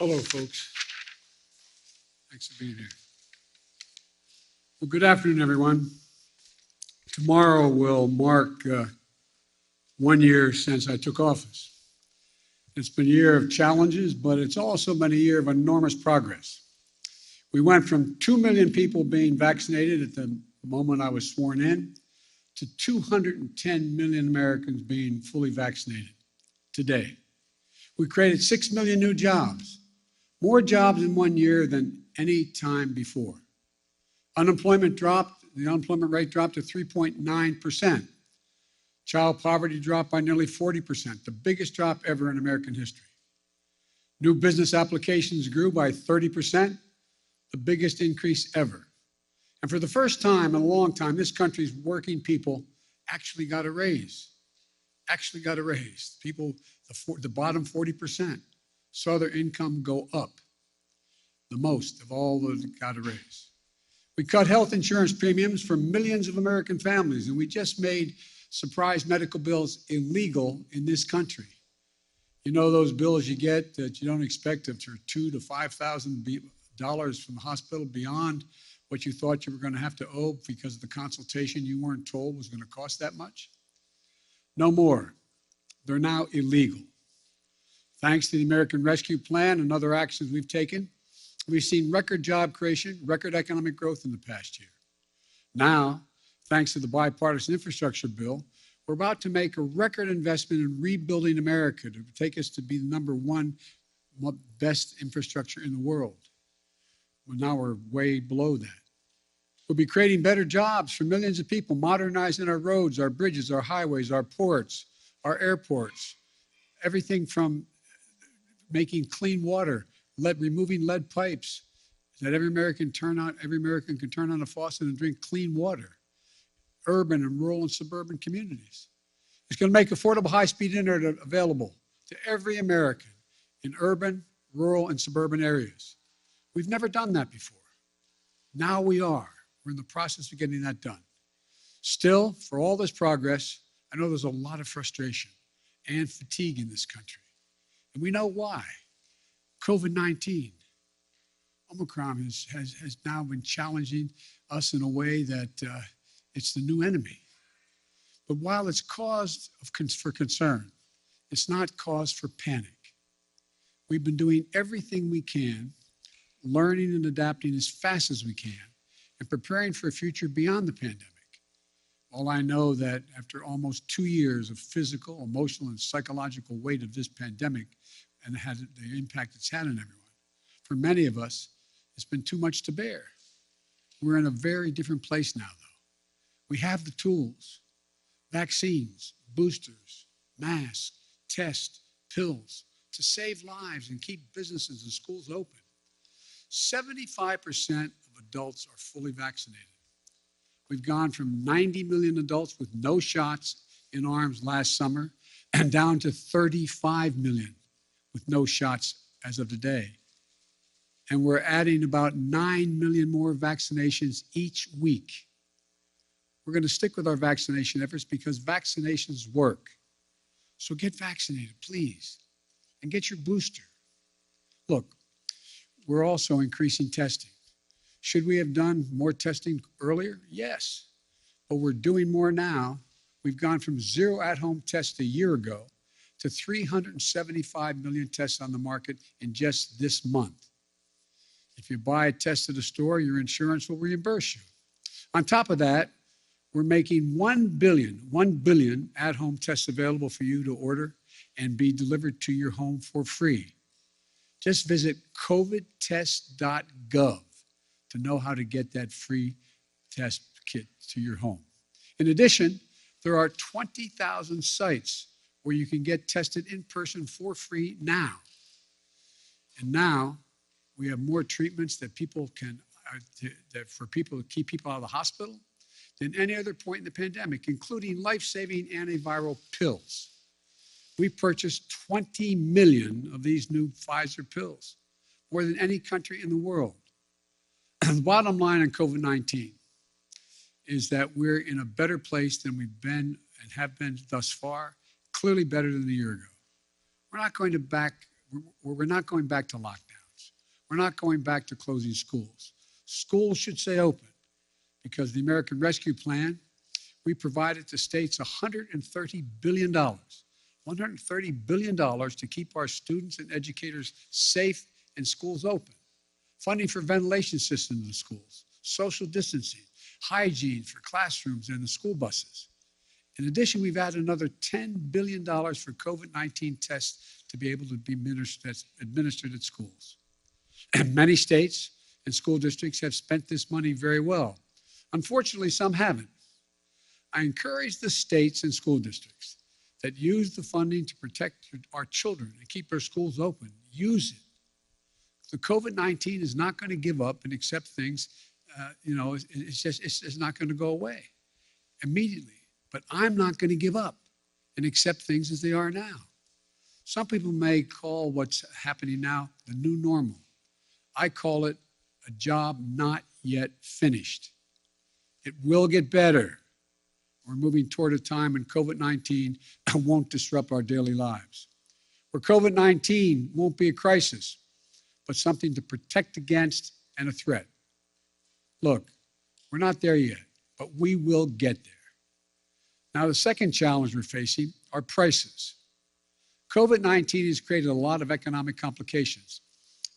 Hello, folks. Thanks for being here. Well, good afternoon, everyone. Tomorrow will mark 1 year since I took office. It's been a year of challenges, but it's also been a year of enormous progress. We went from 2 million people being vaccinated at the moment I was sworn in to 210 million Americans being fully vaccinated today. We created 6 million new jobs. More jobs in 1 year than any time before. Unemployment dropped, the unemployment rate dropped to 3.9%. Child poverty dropped by nearly 40%, the biggest drop ever in American history. New business applications grew by 30%, the biggest increase ever. And for the first time in a long time, this country's working people actually got a raise. People, the bottom 40%. saw their income go up, the most of all that got a raise. We cut health insurance premiums for millions of American families, and we just made surprise medical bills illegal in this country. You know those bills you get that you don't expect of $2,000 to $5,000 from the hospital beyond what you thought you were going to have to owe because of the consultation you weren't told was going to cost that much? No more. They're now illegal. Thanks to the American Rescue Plan and other actions we've taken, we've seen record job creation, record economic growth in the past year. Now, thanks to the bipartisan infrastructure bill, we're about to make a record investment in rebuilding America to take us to be the #1 best infrastructure in the world. Well, now we're way below that. We'll be creating better jobs for millions of people, modernizing our roads, our bridges, our highways, our ports, our airports, everything from making clean water, removing lead pipes, that every American can turn on a faucet and drink clean water. Urban and rural and suburban communities. It's going to make affordable high-speed internet available to every American in urban, rural, and suburban areas. We've never done that before. Now we are. We're in the process of getting that done. Still, for all this progress, I know there's a lot of frustration and fatigue in this country. And we know why. COVID-19, Omicron has now been challenging us in a way that it's the new enemy. But while it's cause for concern, it's not cause for panic. We've been doing everything we can, learning and adapting as fast as we can, and preparing for a future beyond the pandemic. All I know that after almost 2 years of physical, emotional, and psychological weight of this pandemic and the impact it's had on everyone, for many of us, it's been too much to bear. We're in a very different place now, though. We have the tools, vaccines, boosters, masks, tests, pills, to save lives and keep businesses and schools open. 75% of adults are fully vaccinated. We've gone from 90 million adults with no shots in arms last summer and down to 35 million with no shots as of today. And we're adding about 9 million more vaccinations each week. We're going to stick with our vaccination efforts because vaccinations work. So get vaccinated, please, and get your booster. Look, we're also increasing testing. Should we have done more testing earlier? Yes, but we're doing more now. We've gone from 0 at-home tests a year ago to 375 million tests on the market in just this month. If you buy a test at a store, your insurance will reimburse you. On top of that, we're making 1 billion at-home tests available for you to order and be delivered to your home for free. Just visit covidtest.gov to know how to get that free test kit to your home. In addition, there are 20,000 sites where you can get tested in person for free now. And now we have more treatments that for people to keep people out of the hospital than any other point in the pandemic, including life-saving antiviral pills. We purchased 20 million of these new Pfizer pills, more than any country in the world. The bottom line on COVID-19 is that we're in a better place than we've been and have been thus far, clearly better than a year ago. We're not going back to lockdown. We're not going back to closing schools. Schools should stay open because the American Rescue Plan, we provided to states $130 billion. $130 billion to keep our students and educators safe and schools open. Funding for ventilation systems in the schools, social distancing, hygiene for classrooms and the school buses. In addition, we've added another $10 billion for COVID-19 tests to be able to be administered at schools. And many states and school districts have spent this money very well. Unfortunately, some haven't. I encourage the states and school districts that use the funding to protect our children and keep their schools open. Use it. The COVID-19 is not going to give up and accept things. It's just not going to go away immediately. But I'm not going to give up and accept things as they are now. Some people may call what's happening now the new normal. I call it a job not yet finished. It will get better. We're moving toward a time when COVID-19 won't disrupt our daily lives, where COVID-19 won't be a crisis, but something to protect against and a threat. Look, we're not there yet, but we will get there. Now, the second challenge we're facing are prices. COVID-19 has created a lot of economic complications,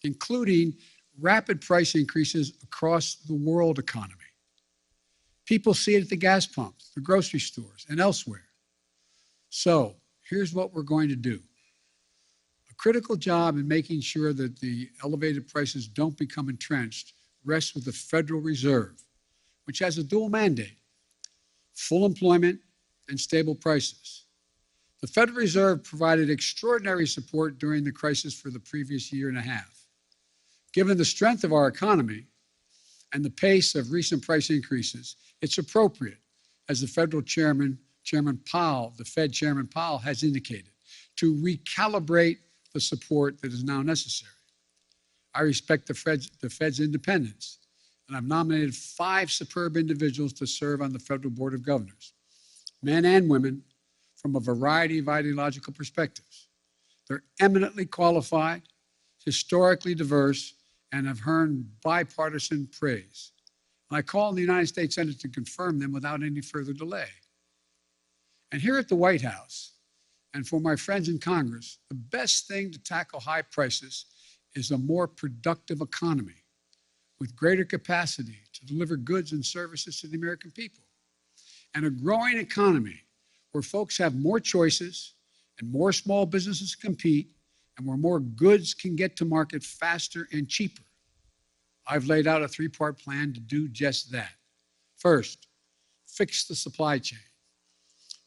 including rapid price increases across the world economy. People see it at the gas pumps, the grocery stores, and elsewhere. So here's what we're going to do. A critical job in making sure that the elevated prices don't become entrenched rests with the Federal Reserve, which has a dual mandate: full employment and stable prices. The Federal Reserve provided extraordinary support during the crisis for the previous year and a half. Given the strength of our economy and the pace of recent price increases, it's appropriate, as the federal Chairman Powell, the Fed Chairman Powell has indicated, to recalibrate the support that is now necessary. I respect the Fed's independence, and I've nominated 5 superb individuals to serve on the Federal Board of Governors, men and women from a variety of ideological perspectives. They're eminently qualified, historically diverse, and have earned bipartisan praise. And I call on the United States Senate to confirm them without any further delay. And here at the White House, and for my friends in Congress, the best thing to tackle high prices is a more productive economy with greater capacity to deliver goods and services to the American people. And a growing economy where folks have more choices and more small businesses compete, and where more goods can get to market faster and cheaper. I've laid out a 3-part plan to do just that. First, fix the supply chain.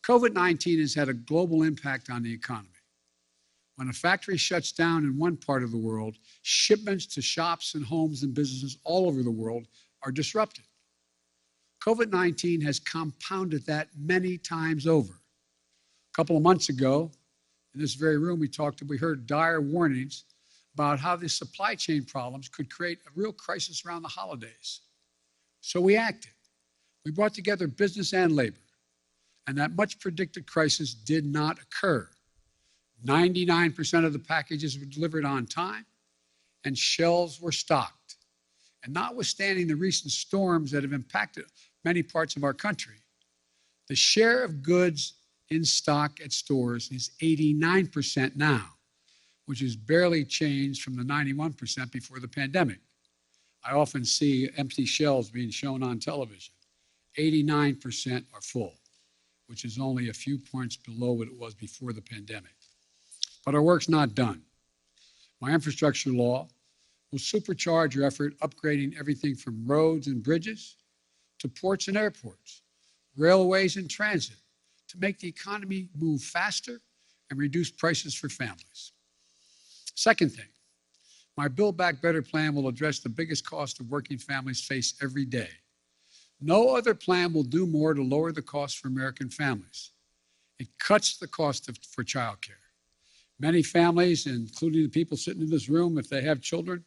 COVID-19 has had a global impact on the economy. When a factory shuts down in one part of the world, shipments to shops and homes and businesses all over the world are disrupted. COVID-19 has compounded that many times over. A couple of months ago, in this very room, we heard dire warnings about how the supply chain problems could create a real crisis around the holidays. So we acted. We brought together business and labor, and that much predicted crisis did not occur. 99% of the packages were delivered on time, and shelves were stocked. And notwithstanding the recent storms that have impacted many parts of our country, the share of goods in stock at stores is 89% now, which has barely changed from the 91% before the pandemic. I often see empty shelves being shown on television. 89% are full, which is only a few points below what it was before the pandemic. But our work's not done. My infrastructure law will supercharge your effort upgrading everything from roads and bridges to ports and airports, railways and transit, to make the economy move faster and reduce prices for families. Second thing, my Build Back Better plan will address the biggest cost of working families face every day. No other plan will do more to lower the cost for American families. It cuts the cost for childcare. Many families, including the people sitting in this room, if they have children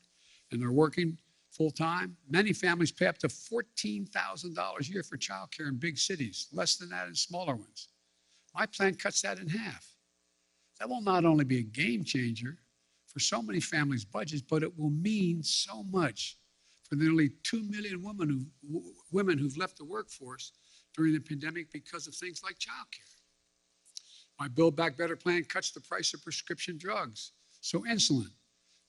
and they're working full-time, many families pay up to $14,000 a year for childcare in big cities, less than that in smaller ones. My plan cuts that in half. That will not only be a game changer for so many families' budgets, but it will mean so much for the nearly 2 million women who've left the workforce during the pandemic because of things like childcare. My Build Back Better plan cuts the price of prescription drugs. So insulin,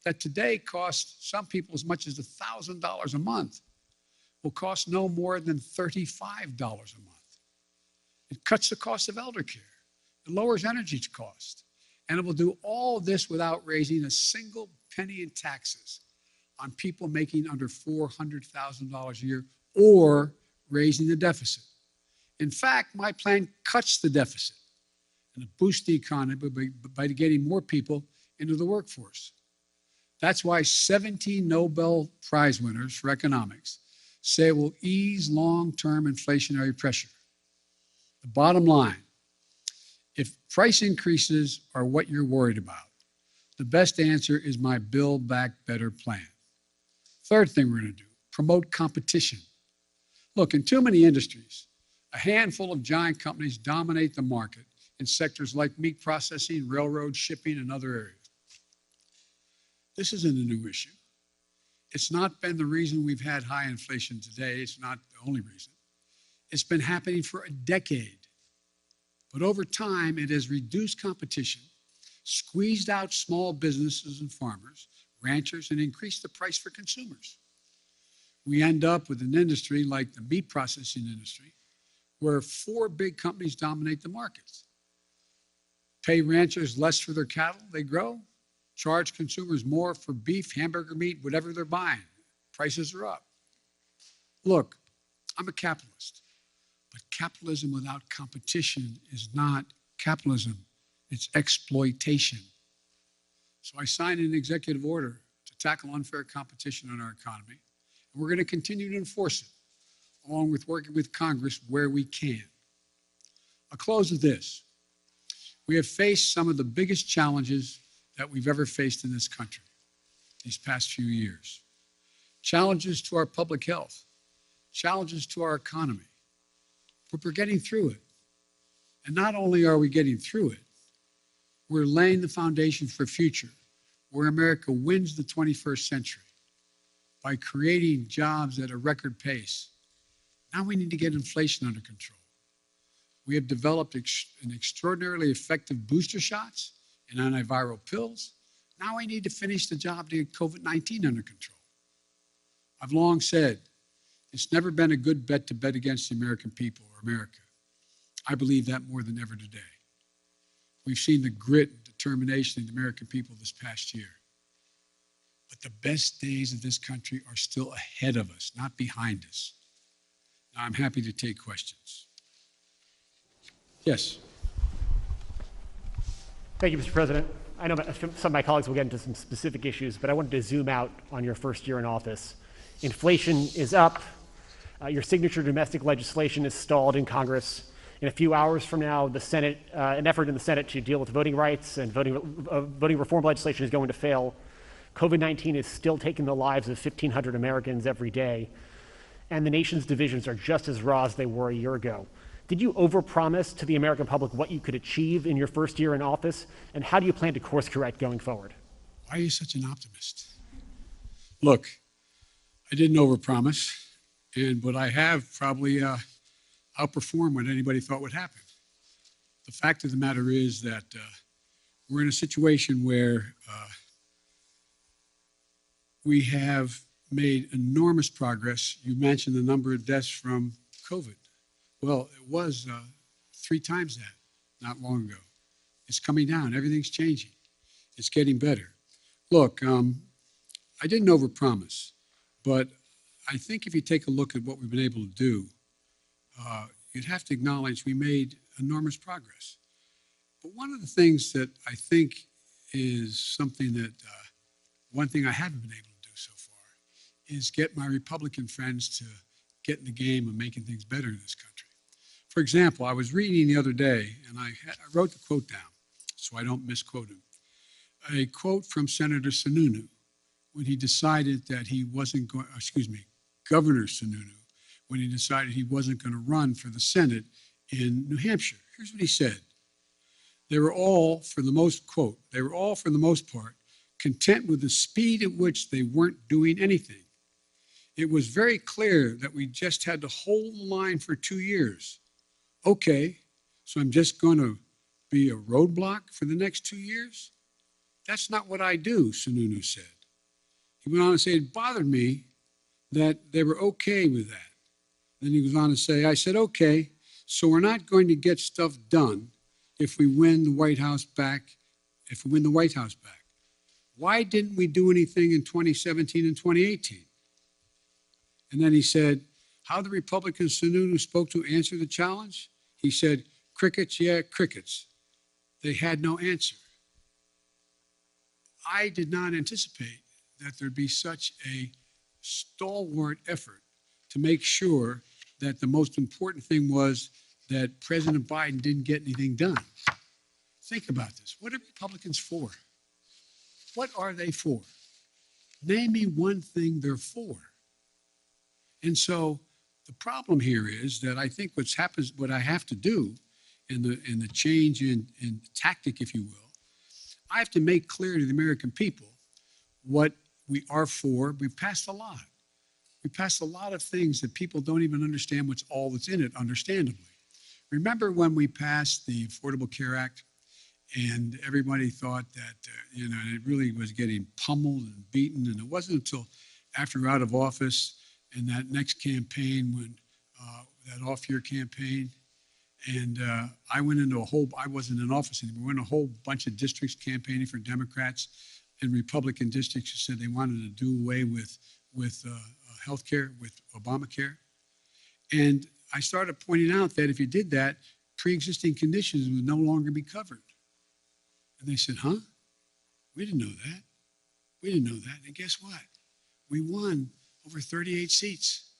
that today costs some people as much as $1,000 a month, will cost no more than $35 a month. It cuts the cost of elder care. It lowers energy cost. And it will do all of this without raising a single penny in taxes on people making under $400,000 a year or raising the deficit. In fact, my plan cuts the deficit and it boosts the economy by getting more people into the workforce. That's why 17 Nobel Prize winners for economics say it will ease long-term inflationary pressure. The bottom line, if price increases are what you're worried about, the best answer is my Build Back Better plan. Third thing we're going to do, promote competition. Look, in too many industries, a handful of giant companies dominate the market in sectors like meat processing, railroad, shipping, and other areas. This isn't a new issue. It's not been the reason we've had high inflation today. It's not the only reason. It's been happening for a decade. But over time, it has reduced competition, squeezed out small businesses and farmers, ranchers, and increased the price for consumers. We end up with an industry like the meat processing industry, where 4 big companies dominate the markets. Pay ranchers less for their cattle they grow, charge consumers more for beef, hamburger meat, whatever they're buying. Prices are up. Look, I'm a capitalist, but capitalism without competition is not capitalism, it's exploitation. So I signed an executive order to tackle unfair competition in our economy, and we're going to continue to enforce it, along with working with Congress where we can. I'll close with this. We have faced some of the biggest challenges that we've ever faced in this country these past few years. Challenges to our public health, challenges to our economy, but we're getting through it. And not only are we getting through it, we're laying the foundation for a future where America wins the 21st century by creating jobs at a record pace. Now we need to get inflation under control. We have developed an extraordinarily effective booster shots and antiviral pills. Now we need to finish the job to get COVID-19 under control. I've long said, it's never been a good bet to bet against the American people or America. I believe that more than ever today. We've seen the grit and determination of the American people this past year. But the best days of this country are still ahead of us, not behind us. Now, I'm happy to take questions. Yes. Thank you, Mr. President. I know some of my colleagues will get into some specific issues, but I wanted to zoom out on your first year in office. Inflation is up. Your signature domestic legislation is stalled in Congress. In a few hours from now, the Senate, an effort in the Senate to deal with voting rights and voting reform legislation is going to fail. COVID-19 is still taking the lives of 1,500 Americans every day, and the nation's divisions are just as raw as they were a year ago. Did you overpromise to the American public what you could achieve in your first year in office, and how do you plan to course correct going forward? Why are you such an optimist? Look, I didn't overpromise, but I have probably outperformed what anybody thought would happen. The fact of the matter is that we're in a situation where we have made enormous progress. You mentioned the number of deaths from COVID. Well, it was 3 times that not long ago. It's coming down. Everything's changing. It's getting better. Look, I didn't overpromise, but I think if you take a look at what we've been able to do, you'd have to acknowledge we made enormous progress. But one of the things that I think is something that, one thing I haven't been able to do so far is get my Republican friends to get in the game of making things better in this country. For example, I was reading the other day, and I wrote the quote down so I don't misquote him. A quote from Senator Sununu when he decided that he wasn't going, Governor Sununu, when he decided he wasn't going to run for the Senate in New Hampshire. Here's what he said. They were all, for the most part, content with the speed at which they weren't doing anything. It was very clear that we just had to hold the line for 2 years. Okay, so I'm just going to be a roadblock for the next 2 years? That's not what I do, Sununu said. He went on to say it bothered me that they were okay with that. Then he goes on to say, I said, okay, so we're not going to get stuff done if we win the White House back, Why didn't we do anything in 2017 and 2018? And then he said, how the Republicans Sununu spoke to answer the challenge? He said, crickets, yeah, crickets. They had no answer. I did not anticipate that there'd be such a stalwart effort to make sure that the most important thing was that President Biden didn't get anything done. Think about this. What are Republicans for? What are they for? Name me one thing they're for. And so the problem here is that I think what I have to do in the change in tactic, if you will, I have to make clear to the American people what we are for. We've passed a lot. We passed a lot of things that people don't even understand what's all that's in it, understandably. Remember when we passed the Affordable Care Act and everybody thought that, it really was getting pummeled and beaten. And it wasn't until after we were out of office in that next campaign, when that off-year campaign, and I wasn't in office anymore. We went in a whole bunch of districts campaigning for Democrats and Republican districts who said they wanted to do away with health care, with Obamacare. And I started pointing out that if you did that, pre-existing conditions would no longer be covered. And they said, huh? We didn't know that. We didn't know that. And guess what? We won over 38 seats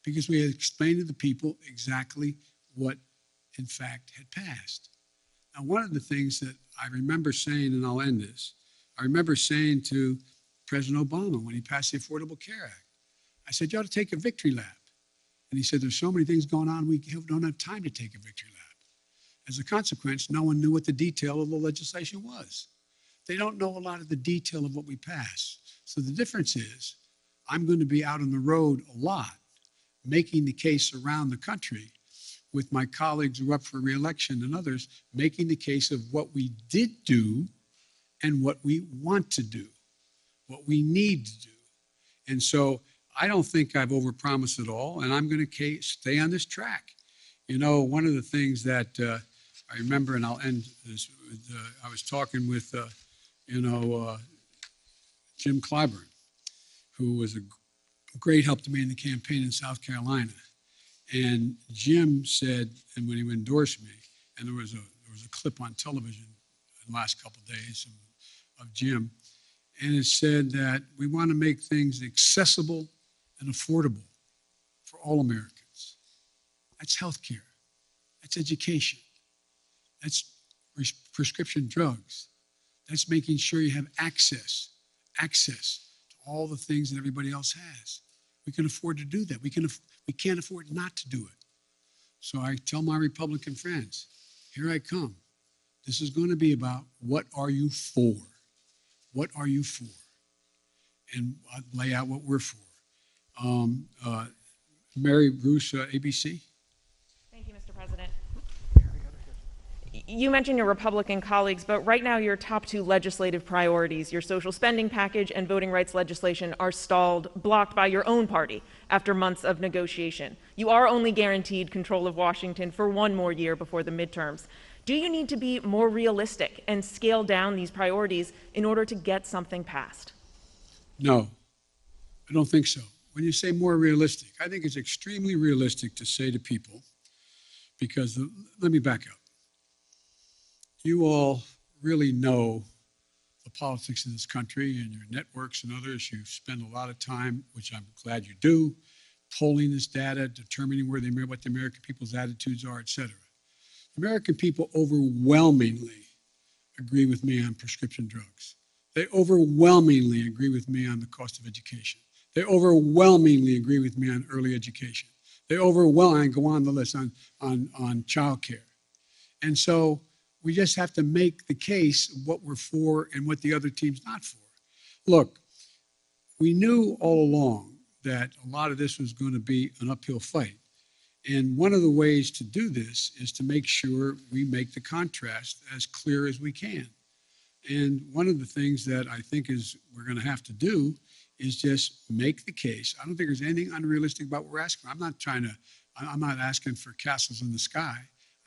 because we had explained to the people exactly what, in fact, had passed. Now, one of the things that I remember saying, and I'll end this, I remember saying to President Obama when he passed the Affordable Care Act, I said, you ought to take a victory lap. And he said, there's so many things going on, we don't have time to take a victory lap. As a consequence, no one knew what the detail of the legislation was. They don't know a lot of the detail of what we passed. So the difference is, I'm going to be out on the road a lot, making the case around the country with my colleagues who are up for re-election and others, making the case of what we did do and what we want to do, what we need to do. And so I don't think I've overpromised at all, and I'm going to stay on this track. One of the things that I remember, and I'll end this, I was talking with, Jim Clyburn, who was a great help to me in the campaign in South Carolina. And Jim said, and when he endorsed me, and there was a clip on television in the last couple of days of Jim, and it said that we want to make things accessible and affordable for all Americans. That's healthcare. That's education. That's prescription drugs. That's making sure you have access to all the things that everybody else has. We can afford to do that. We can't afford not to do it. So I tell my Republican friends, here I come. This is going to be about what are you for? What are you for? And I'll lay out what we're for. Mary Bruce, ABC. Thank you, Mr. President. You mentioned your Republican colleagues, but right now your top two legislative priorities, your social spending package and voting rights legislation, are stalled, blocked by your own party after months of negotiation. You are only guaranteed control of Washington for one more year before the midterms. Do you need to be more realistic and scale down these priorities in order to get something passed? No, I don't think so. When you say more realistic, I think it's extremely realistic to say to people, because let me back up. You all really know the politics of this country and your networks and others. You spend a lot of time, which I'm glad you do, polling this data, determining what the American people's attitudes are, et cetera. American people overwhelmingly agree with me on prescription drugs. They overwhelmingly agree with me on the cost of education. They overwhelmingly agree with me on early education. They overwhelmingly go on the list on child care. And so We just have to make the case of what we're for and what the other team's not for. Look, we knew all along that a lot of this was going to be an uphill fight. And one of the ways to do this is to make sure we make the contrast as clear as we can. And one of the things that I think is we're going to have to do is just make the case. I don't think there's anything unrealistic about what we're asking. I'm not asking for castles in the sky.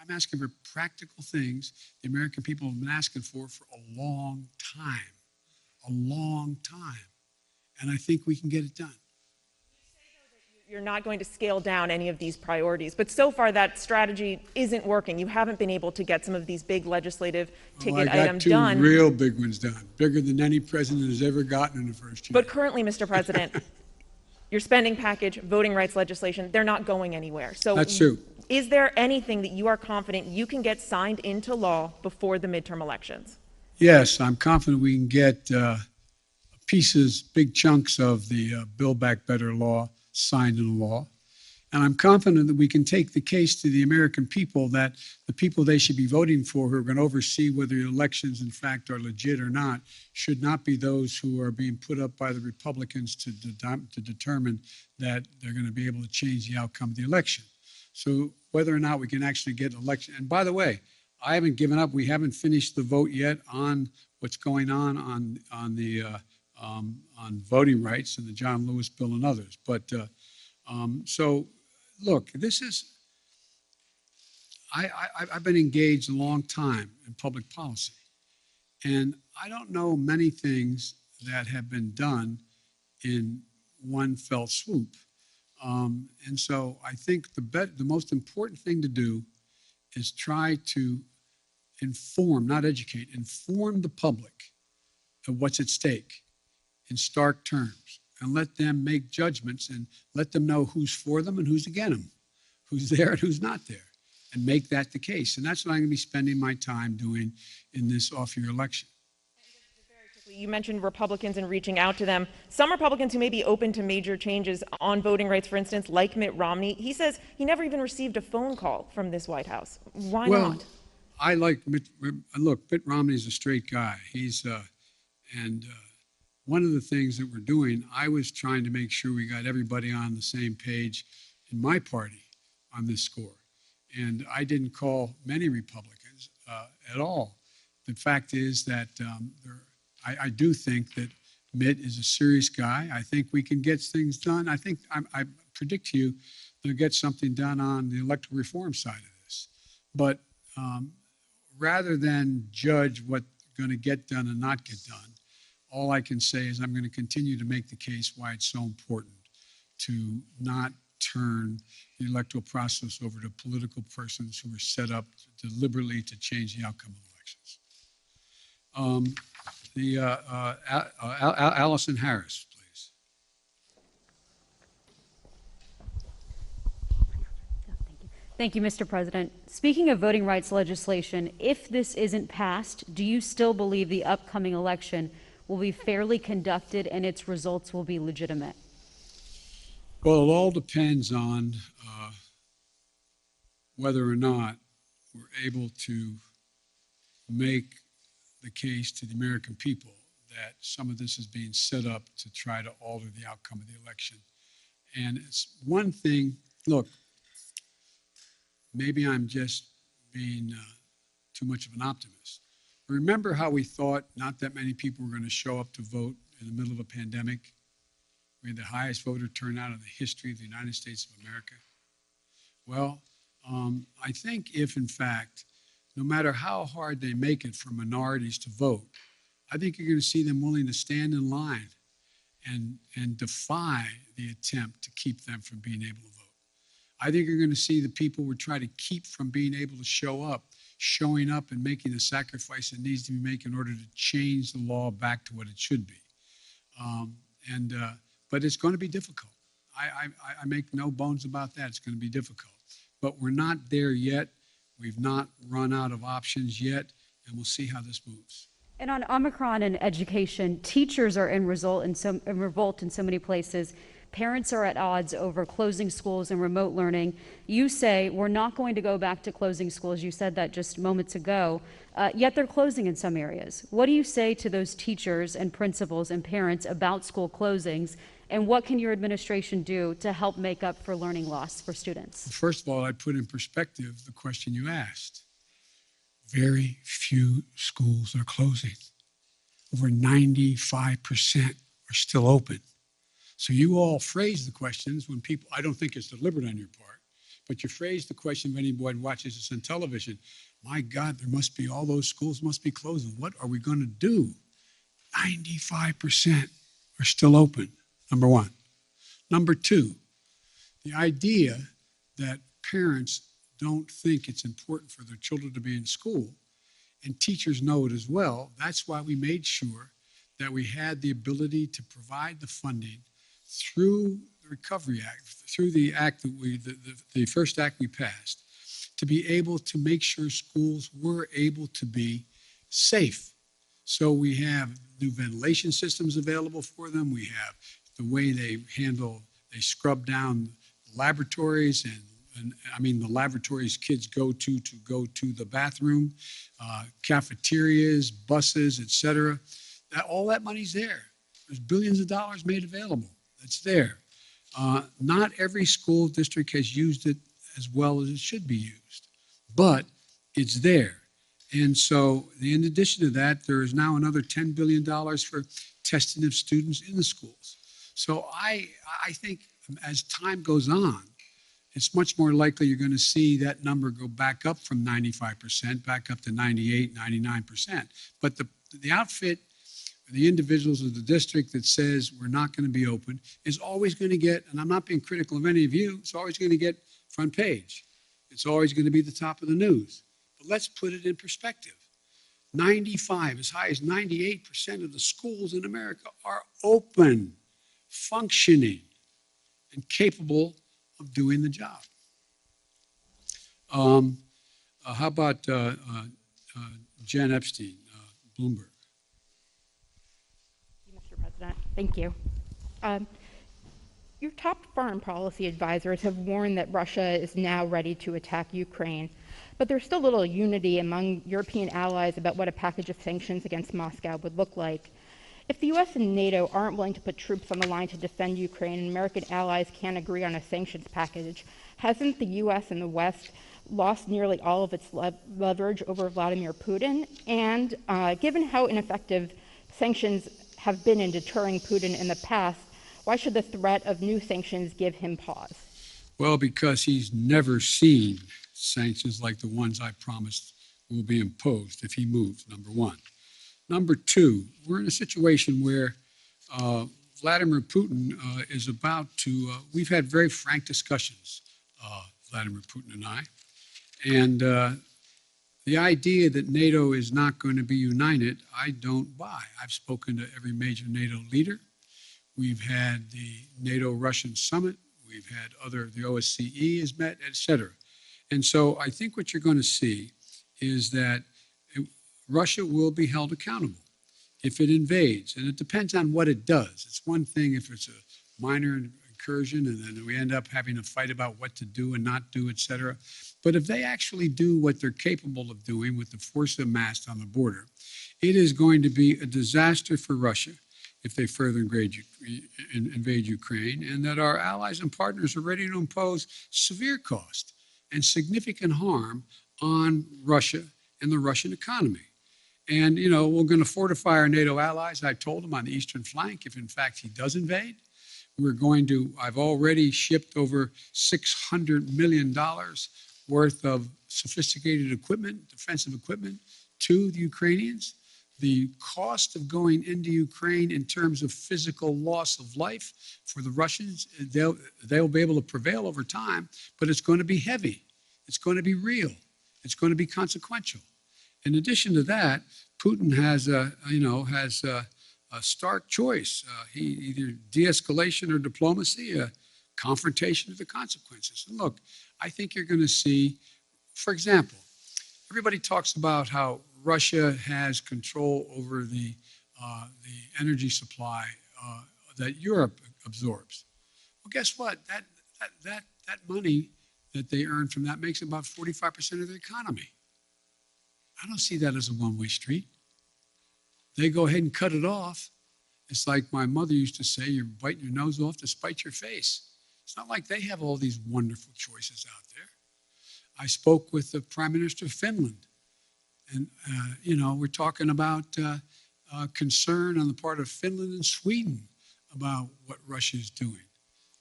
I'm asking for practical things the American people have been asking for a long time, And I think we can get it done. You're not going to scale down any of these priorities, but so far that strategy isn't working. You haven't been able to get some of these big legislative ticket items done. I got two real big ones done, bigger than any president has ever gotten in the first year. But currently, Mr. President, your spending package, voting rights legislation, they're not going anywhere. So that's true. Is there anything that you are confident you can get signed into law before the midterm elections? Yes, I'm confident we can get pieces, big chunks of the Build Back Better law signed into law. And I'm confident that we can take the case to the American people that the people they should be voting for who are going to oversee whether the elections in fact are legit or not should not be those who are being put up by the Republicans to determine that they're going to be able to change the outcome of the election. So whether or not we can actually get an election, and by the way, I haven't given up. We haven't finished the vote yet on what's going on voting rights and the John Lewis bill and others. But so, look, this is, I've been engaged a long time in public policy, and I don't know many things that have been done in one fell swoop. And so I think the most important thing to do is try to inform, not educate, inform the public of what's at stake in stark terms, and let them make judgments and let them know who's for them and who's against them, who's there and who's not there, and make that the case. And that's what I'm going to be spending my time doing in this off-year election. You mentioned Republicans and reaching out to them. Some Republicans who may be open to major changes on voting rights, for instance, like Mitt Romney, he says he never even received a phone call from this White House. Why not? I like Mitt. Look, Mitt Romney's a straight guy. One of the things that we're doing, I was trying to make sure we got everybody on the same page in my party on this score. And I didn't call many Republicans at all. The fact is that I do think that Mitt is a serious guy. I think we can get things done. I think I predict to you they'll get something done on the electoral reform side of this. But rather than judge what's going to get done and not get done, all I can say is I'm going to continue to make the case why it's so important to not turn the electoral process over to political persons who are set up deliberately to change the outcome of elections. Allison Harris, please. Thank you, Mr. President. Speaking of voting rights legislation, if this isn't passed, do you still believe the upcoming election will be fairly conducted and its results will be legitimate? Well, it all depends on whether or not we're able to make the case to the American people that some of this is being set up to try to alter the outcome of the election. And it's one thing, look, maybe I'm just being too much of an optimist. Remember how we thought not that many people were going to show up to vote in the middle of a pandemic? We had the highest voter turnout in the history of the United States of America. Well, I think if, in fact, no matter how hard they make it for minorities to vote, I think you're going to see them willing to stand in line and defy the attempt to keep them from being able to vote. I think you're going to see the people we're trying to keep from being able to show up, showing up and making the sacrifice that needs to be made in order to change the law back to what it should be. But it's going to be difficult. I make no bones about that. It's going to be difficult. But we're not there yet. We've not run out of options yet, and we'll see how this moves. And on Omicron and education, teachers are in revolt in so many places. Parents are at odds over closing schools and remote learning. You say we're not going to go back to closing schools. You said that just moments ago, yet they're closing in some areas. What do you say to those teachers and principals and parents about school closings, and what can your administration do to help make up for learning loss for students? First of all, I put in perspective the question you asked. Very few schools are closing. Over 95% are still open. So you all phrase the questions when people, I don't think it's deliberate on your part, but you phrase the question when anyone watches this on television. My God, there must be, all those schools must be closing. What are we going to do? 95% are still open, number one. Number two, the idea that parents don't think it's important for their children to be in school, and teachers know it as well. That's why we made sure that we had the ability to provide the funding through the Recovery Act, through the act that the first act we passed, to be able to make sure schools were able to be safe. So we have new ventilation systems available for them. We have the way they scrub down laboratories and I mean the laboratories kids go to the bathroom, cafeterias, buses, etc. All that money's there. There's billions of dollars made available. It's there. Not every school district has used it as well as it should be used, but it's there. And so in addition to that, there is now another $10 billion for testing of students in the schools. So I think as time goes on, it's much more likely you're going to see that number go back up from 95%, back up to 98, 99%. But the outfit, the individuals of the district that says we're not going to be open is always going to get, and I'm not being critical of any of you, it's always going to get front page. It's always going to be the top of the news. But let's put it in perspective. 95, as high as 98% of the schools in America are open, functioning, and capable of doing the job. How about Jen Epstein, Bloomberg? Mr. President, thank you. Your top foreign policy advisors have warned that Russia is now ready to attack Ukraine, but there's still little unity among European allies about what a package of sanctions against Moscow would look like. If the U.S. and NATO aren't willing to put troops on the line to defend Ukraine and American allies can't agree on a sanctions package, hasn't the U.S. and the West lost nearly all of its leverage over Vladimir Putin? And given how ineffective sanctions have been in deterring Putin in the past, why should the threat of new sanctions give him pause? Well, because he's never seen sanctions like the ones I promised will be imposed if he moves, number one. Number two, we're in a situation where Vladimir Putin is about to, we've had very frank discussions, Vladimir Putin and I, and the idea that NATO is not going to be united, I don't buy. I've spoken to every major NATO leader. We've had the NATO-Russian summit. We've had the OSCE has met, et cetera. And so I think what you're going to see is that Russia will be held accountable if it invades. And it depends on what it does. It's one thing if it's a minor incursion and then we end up having a fight about what to do and not do, et cetera. But if they actually do what they're capable of doing with the force amassed on the border, it is going to be a disaster for Russia if they further invade Ukraine, and that our allies and partners are ready to impose severe cost and significant harm on Russia and the Russian economy. And, you know, we're going to fortify our NATO allies, I told them, on the eastern flank if, in fact, he does invade. I've already shipped over $600 million worth of sophisticated equipment, defensive equipment, to the Ukrainians. The cost of going into Ukraine in terms of physical loss of life for the Russians, they'll be able to prevail over time, but it's going to be heavy. It's going to be real. It's going to be consequential. In addition to that, Putin has a stark choice. He either de-escalation or diplomacy, a confrontation of the consequences. And look, I think you're going to see, for example, everybody talks about how Russia has control over the energy supply that Europe absorbs. Well, guess what? That money that they earn from that makes about 45% of the economy. I don't see that as a one-way street. They go ahead and cut it off. It's like my mother used to say, you're biting your nose off to spite your face. It's not like they have all these wonderful choices out there. I spoke with the Prime Minister of Finland, and, we're talking about concern on the part of Finland and Sweden about what Russia is doing.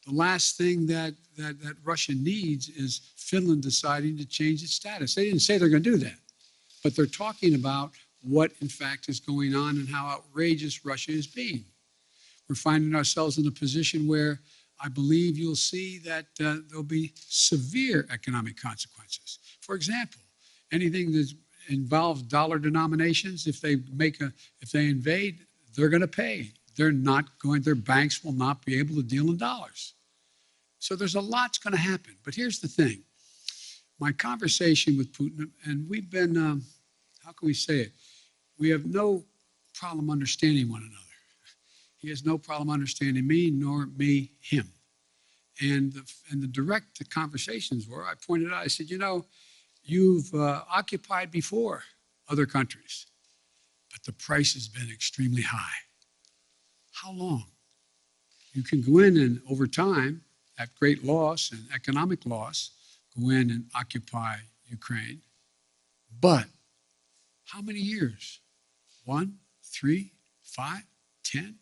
The last thing that Russia needs is Finland deciding to change its status. They didn't say they're going to do that, but they're talking about what, in fact, is going on and how outrageous Russia is being. We're finding ourselves in a position where I believe you'll see that there'll be severe economic consequences. For example, anything that involves dollar denominations, if they invade, they're going to pay. Their banks will not be able to deal in dollars. So there's a lot's going to happen. But here's the thing. My conversation with Putin, and we've been, how can we say it? We have no problem understanding one another. He has no problem understanding me, nor me him. And the direct conversations were, I pointed out, I said, you've occupied before other countries, but the price has been extremely high. How long? You can go in and over time, at great loss and economic loss, go in and occupy Ukraine. But how many years? 1, 3, 5, 10?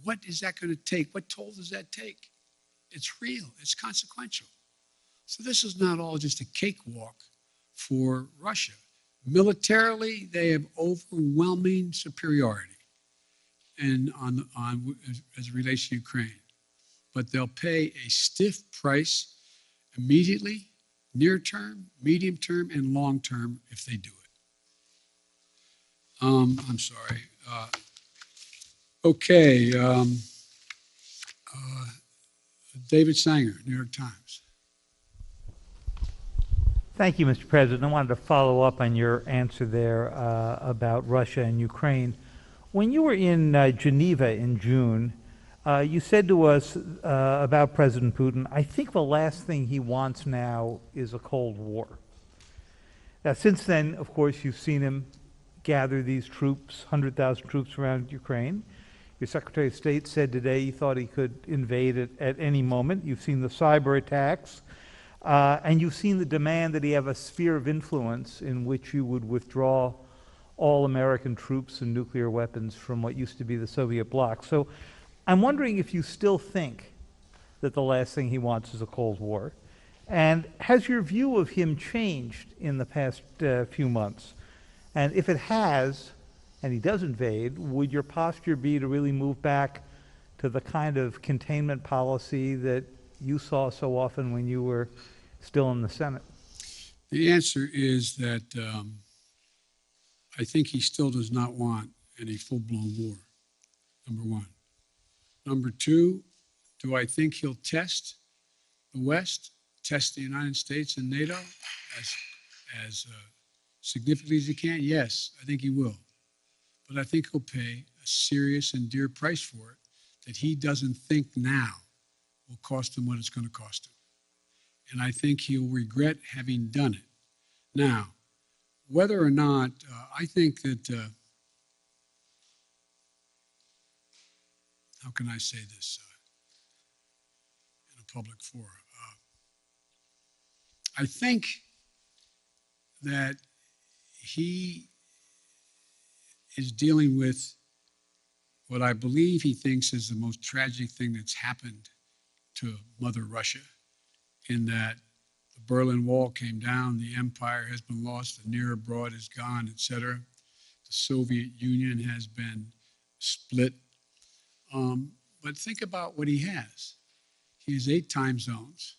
What is that going to take? What toll does that take? It's real. It's consequential. So this is not all just a cakewalk for Russia. Militarily, they have overwhelming superiority as it relates to Ukraine. But they'll pay a stiff price immediately, near term, medium term, and long term if they do it. I'm sorry. Okay. David Sanger, New York Times. Thank you, Mr. President. I wanted to follow up on your answer there about Russia and Ukraine. When you were in Geneva in June, you said to us about President Putin, I think the last thing he wants now is a Cold War. Now, since then, of course, you've seen him gather these troops, 100,000 troops around Ukraine. Your Secretary of State said today he thought he could invade it at any moment. You've seen the cyber attacks, and you've seen the demand that he have a sphere of influence in which you would withdraw all American troops and nuclear weapons from what used to be the Soviet bloc. So I'm wondering if you still think that the last thing he wants is a Cold War. And has your view of him changed in the past few months? And if it has, and he does invade, would your posture be to really move back to the kind of containment policy that you saw so often when you were still in the Senate? The answer is that I think he still does not want any full-blown war, number one. Number two, do I think he'll test the West, test the United States and NATO as significantly as he can? Yes, I think he will. But I think he'll pay a serious and dear price for it that he doesn't think now will cost him what it's going to cost him. And I think he'll regret having done it. Now, whether or not, I think that, how can I say this in a public forum? I think that he is dealing with what I believe he thinks is the most tragic thing that's happened to Mother Russia, in that the Berlin Wall came down, the empire has been lost, the near abroad is gone, etc. The Soviet Union has been split. But think about what he has. He has 8 time zones,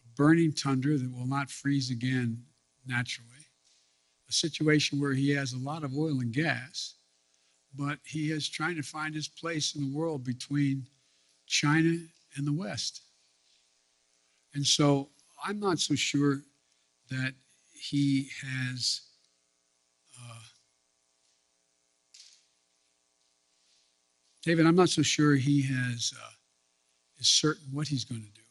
a burning tundra that will not freeze again naturally, a situation where he has a lot of oil and gas, but he is trying to find his place in the world between China and the West. And so I'm not so sure that he has David, I'm not so sure he has is certain what he's going to do.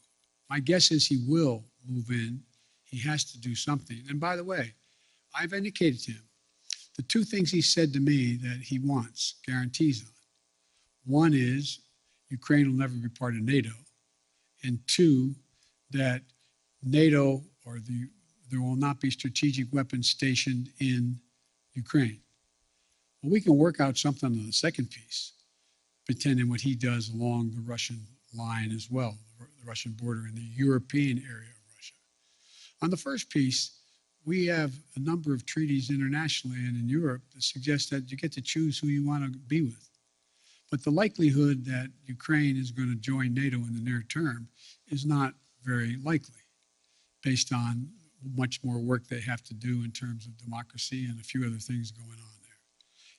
My guess is he will move in. He has to do something. And by the way, I've indicated to him the two things he said to me that he wants guarantees on. One is Ukraine will never be part of NATO. And two, that NATO there will not be strategic weapons stationed in Ukraine. Well, we can work out something on the second piece, pretending what he does along the Russian line as well, the Russian border in the European area of Russia. On the first piece, we have a number of treaties internationally and in Europe that suggest that you get to choose who you want to be with. But the likelihood that Ukraine is going to join NATO in the near term is not very likely, based on much more work they have to do in terms of democracy and a few other things going on there,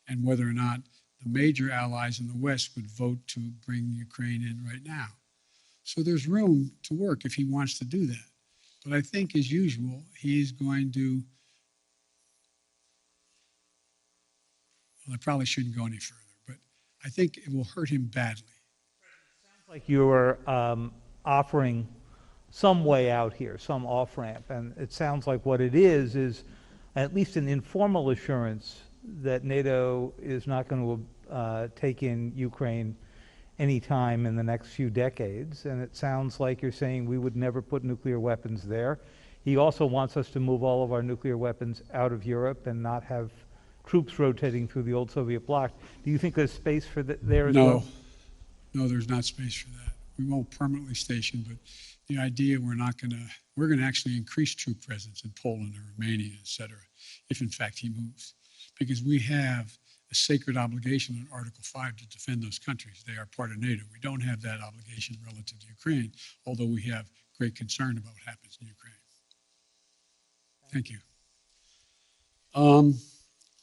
and whether or not the major allies in the West would vote to bring Ukraine in right now. So there's room to work if he wants to do that. But I think, as usual, he's going to, well, I probably shouldn't go any further, but I think it will hurt him badly. Like you're offering some way out here, some off-ramp, and it sounds like what it is at least an informal assurance that NATO is not going to take in Ukraine anytime in the next few decades, and it sounds like you're saying we would never put nuclear weapons there. He also wants us to move all of our nuclear weapons out of Europe and not have troops rotating through the old Soviet bloc. Do you think there's space for there as well? No, there's not space for that. We won't permanently station, but the idea we're going to actually increase troop presence in Poland or Romania, et cetera, if in fact he moves. Because we have a sacred obligation in Article 5 to defend those countries. They are part of NATO. We don't have that obligation relative to Ukraine, although we have great concern about what happens in Ukraine. Thank you.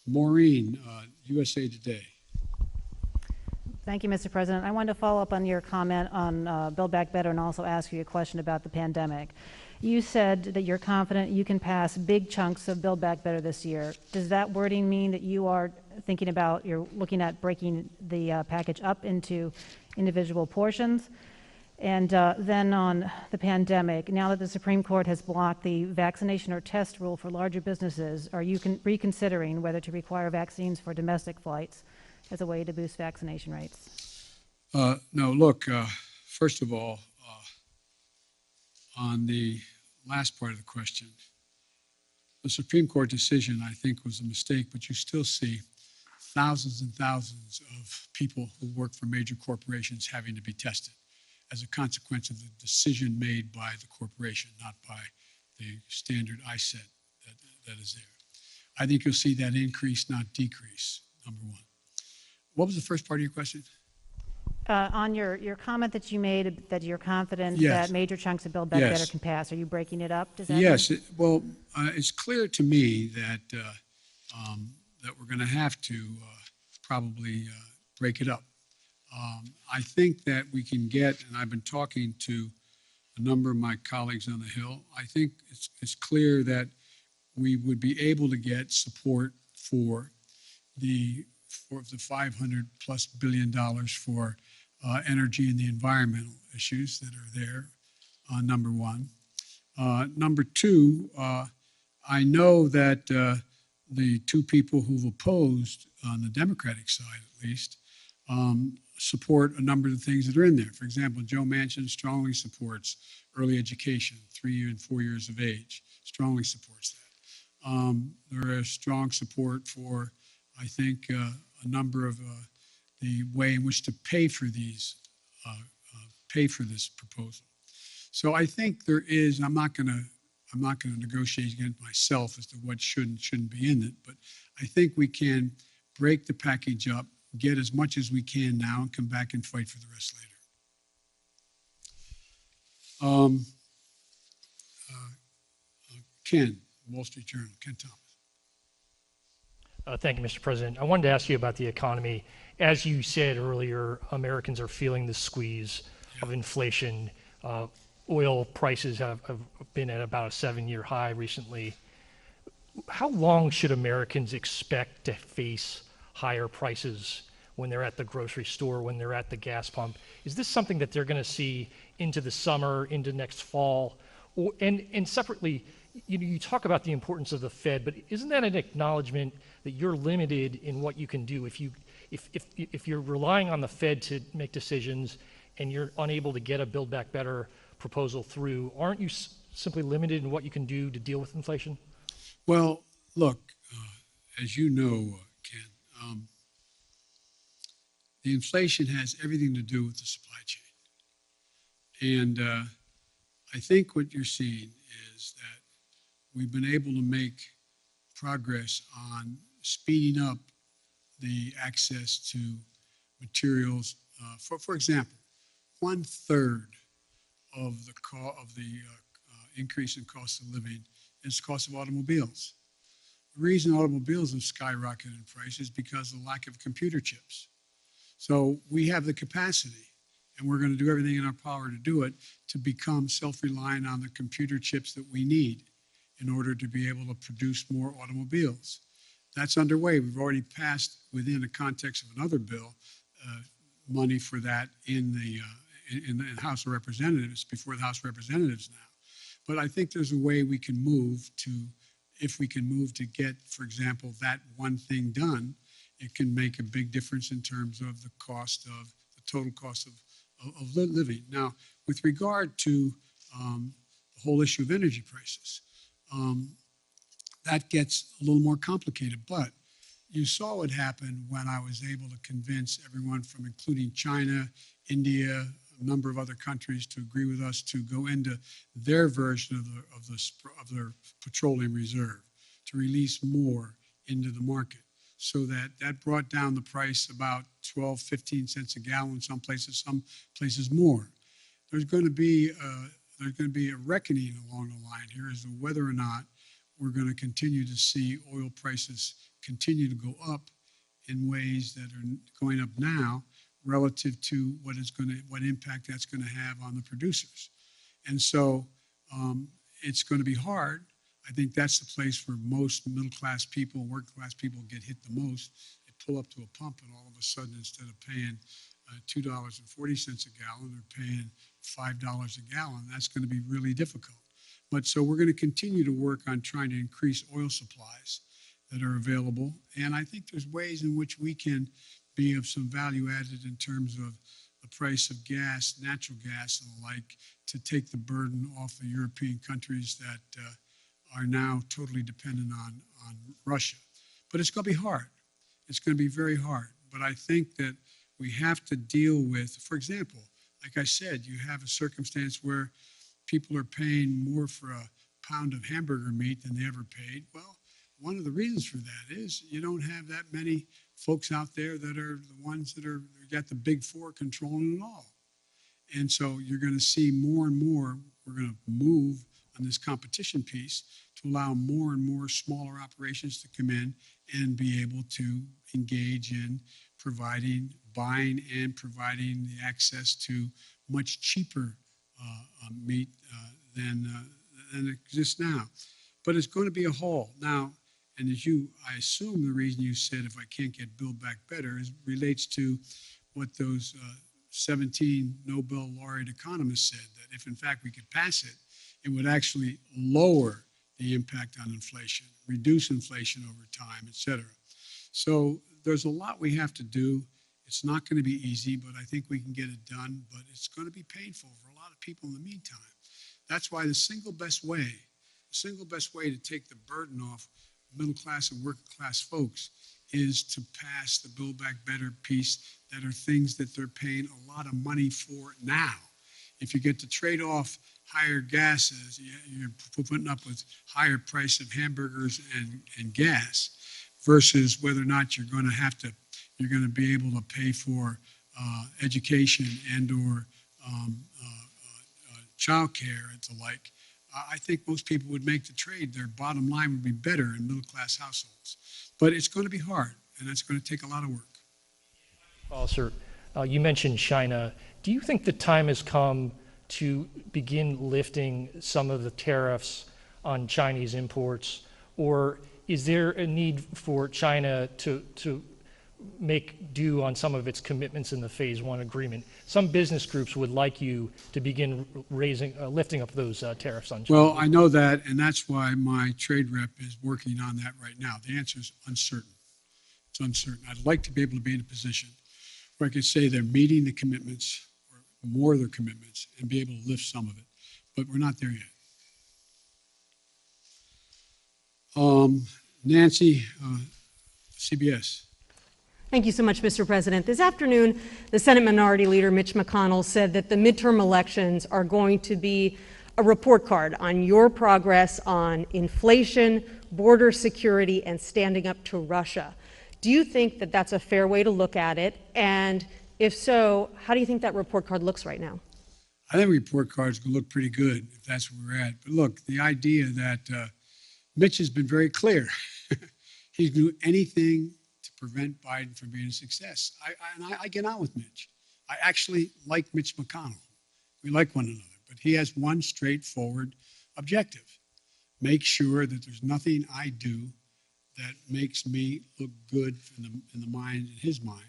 Maureen, USA Today. Thank you, Mr. President. I wanted to follow up on your comment on Build Back Better and also ask you a question about the pandemic. You said that you're confident you can pass big chunks of Build Back Better this year. Does that wording mean that you are thinking about, you're looking at breaking the package up into individual portions? And then on the pandemic, now that the Supreme Court has blocked the vaccination or test rule for larger businesses, are you reconsidering whether to require vaccines for domestic flights as a way to boost vaccination rates? No, look, first of all, on the last part of the question, the Supreme Court decision, I think, was a mistake, but you still see thousands and thousands of people who work for major corporations having to be tested as a consequence of the decision made by the corporation, not by the standard ISET that is there. I think you'll see that increase, not decrease, number one. What was the first part of your question? On your comment that you made, that you're confident Yes. that major chunks of Build Back Yes. Better can pass, are you breaking it up? Does that Yes, mean? it's clear to me that that we're going to have to probably break it up. I think that we can get, and I've been talking to a number of my colleagues on the Hill, I think it's clear that we would be able to get support for the $500+ billion for energy and the environmental issues that are there, number one. Number two, I know that the two people who've opposed, on the Democratic side at least, support a number of the things that are in there. For example, Joe Manchin strongly supports early education, 3 and 4 years of age, strongly supports that. There is strong support for, I think, a number of the way in which to pay for these, pay for this proposal. So I think there is. I'm not going to negotiate against myself as to what should and shouldn't be in it, but I think we can break the package up, get as much as we can now, and come back and fight for the rest later. Ken, Wall Street Journal, Ken Thomas. Thank you, Mr. President. I wanted to ask you about the economy. As you said earlier, Americans are feeling the squeeze of inflation. Oil prices have been at about a 7-year high recently. How long should Americans expect to face higher prices when they're at the grocery store, when they're at the gas pump. Is this something that they're going to see into the summer, into next fall? And separately, you talk about the importance of the Fed, but isn't that an acknowledgement that you're limited in what you can do? If you're relying on the Fed to make decisions and you're unable to get a Build Back Better proposal through, aren't you simply limited in what you can do to deal with inflation? Well, look, as you know, Ken, the inflation has everything to do with the supply chain. And I think what you're seeing is that we've been able to make progress on speeding up the access to materials. For example, 1/3 of the increase in cost of living is the cost of automobiles. The reason automobiles have skyrocketed in price is because of the lack of computer chips. So we have the capacity, and we're going to do everything in our power to do it, to become self-reliant on the computer chips that we need in order to be able to produce more automobiles. That's underway. We've already passed, within the context of another bill, money for that in the House of Representatives, before the House of Representatives now. But I think there's a way we can move to, if we can move to get, for example, that one thing done, it can make a big difference in terms of the cost of, the total cost of living. Now, with regard to the whole issue of energy prices, that gets a little more complicated, but you saw what happened when I was able to convince everyone from including China, India, a number of other countries to agree with us to go into their version of their petroleum reserve, to release more into the market. So that brought down the price about 12, 15 cents a gallon, some places more. There's going to be a reckoning along the line here as to whether or not we're going to continue to see oil prices continue to go up in ways that are going up now relative to what impact that's going to have on the producers. And so it's going to be hard. I think that's the place where most middle-class people, working-class people get hit the most. They pull up to a pump and all of a sudden, instead of paying $2.40 a gallon, they're paying $5 a gallon. That's going to be really difficult. But so we're going to continue to work on trying to increase oil supplies that are available. And I think there's ways in which we can be of some value added in terms of the price of gas, natural gas and the like, to take the burden off the European countries that are now totally dependent on Russia. But it's going to be hard. It's going to be very hard. But I think that we have to deal with, for example, like I said, you have a circumstance where people are paying more for a pound of hamburger meat than they ever paid. Well, one of the reasons for that is you don't have that many folks out there that are the ones that are got the big four controlling it all. And so you're going to see more and more, we're going to move on this competition piece to allow more and more smaller operations to come in and be able to engage in providing, buying and providing the access to much cheaper meat than exists now. But it's going to be a haul. Now, and I assume the reason you said if I can't get Build Back Better relates to what those 17 Nobel laureate economists said, that if in fact we could pass it, it would actually lower the impact on inflation, reduce inflation over time, et cetera. So there's a lot we have to do. It's not going to be easy, but I think we can get it done, but it's going to be painful for a lot of people in the meantime. That's why the single best way to take the burden off middle class and working class folks is to pass the Build Back Better piece that are things that they're paying a lot of money for now. If you get to trade off higher gases, you're putting up with higher price of hamburgers and gas versus whether or not you're going to be able to pay for education and or childcare and the like. I think most people would make the trade. Their bottom line would be better in middle-class households. But it's going to be hard, and it's going to take a lot of work. Well, sir, you mentioned China. Do you think the time has come to begin lifting some of the tariffs on Chinese imports, or is there a need for China to make do on some of its commitments in the Phase 1 agreement. Some business groups would like you to begin lifting up those tariffs on China. Well, I know that, and that's why my trade rep is working on that right now. The answer is uncertain. It's uncertain. I'd like to be able to be in a position where I could say they're meeting the commitments or more of their commitments and be able to lift some of it, but we're not there yet. Nancy, CBS. Thank you so much, Mr. President. This afternoon, the Senate Minority Leader, Mitch McConnell, said that the midterm elections are going to be a report card on your progress on inflation, border security, and standing up to Russia. Do you think that that's a fair way to look at it? And if so, how do you think that report card looks right now? I think report cards can look pretty good if that's where we're at. But look, the idea that Mitch has been very clear. He's going to do anything to prevent Biden from being a success. I get on with Mitch. I actually like Mitch McConnell. We like one another. But he has one straightforward objective. Make sure that there's nothing I do that makes me look good in his mind,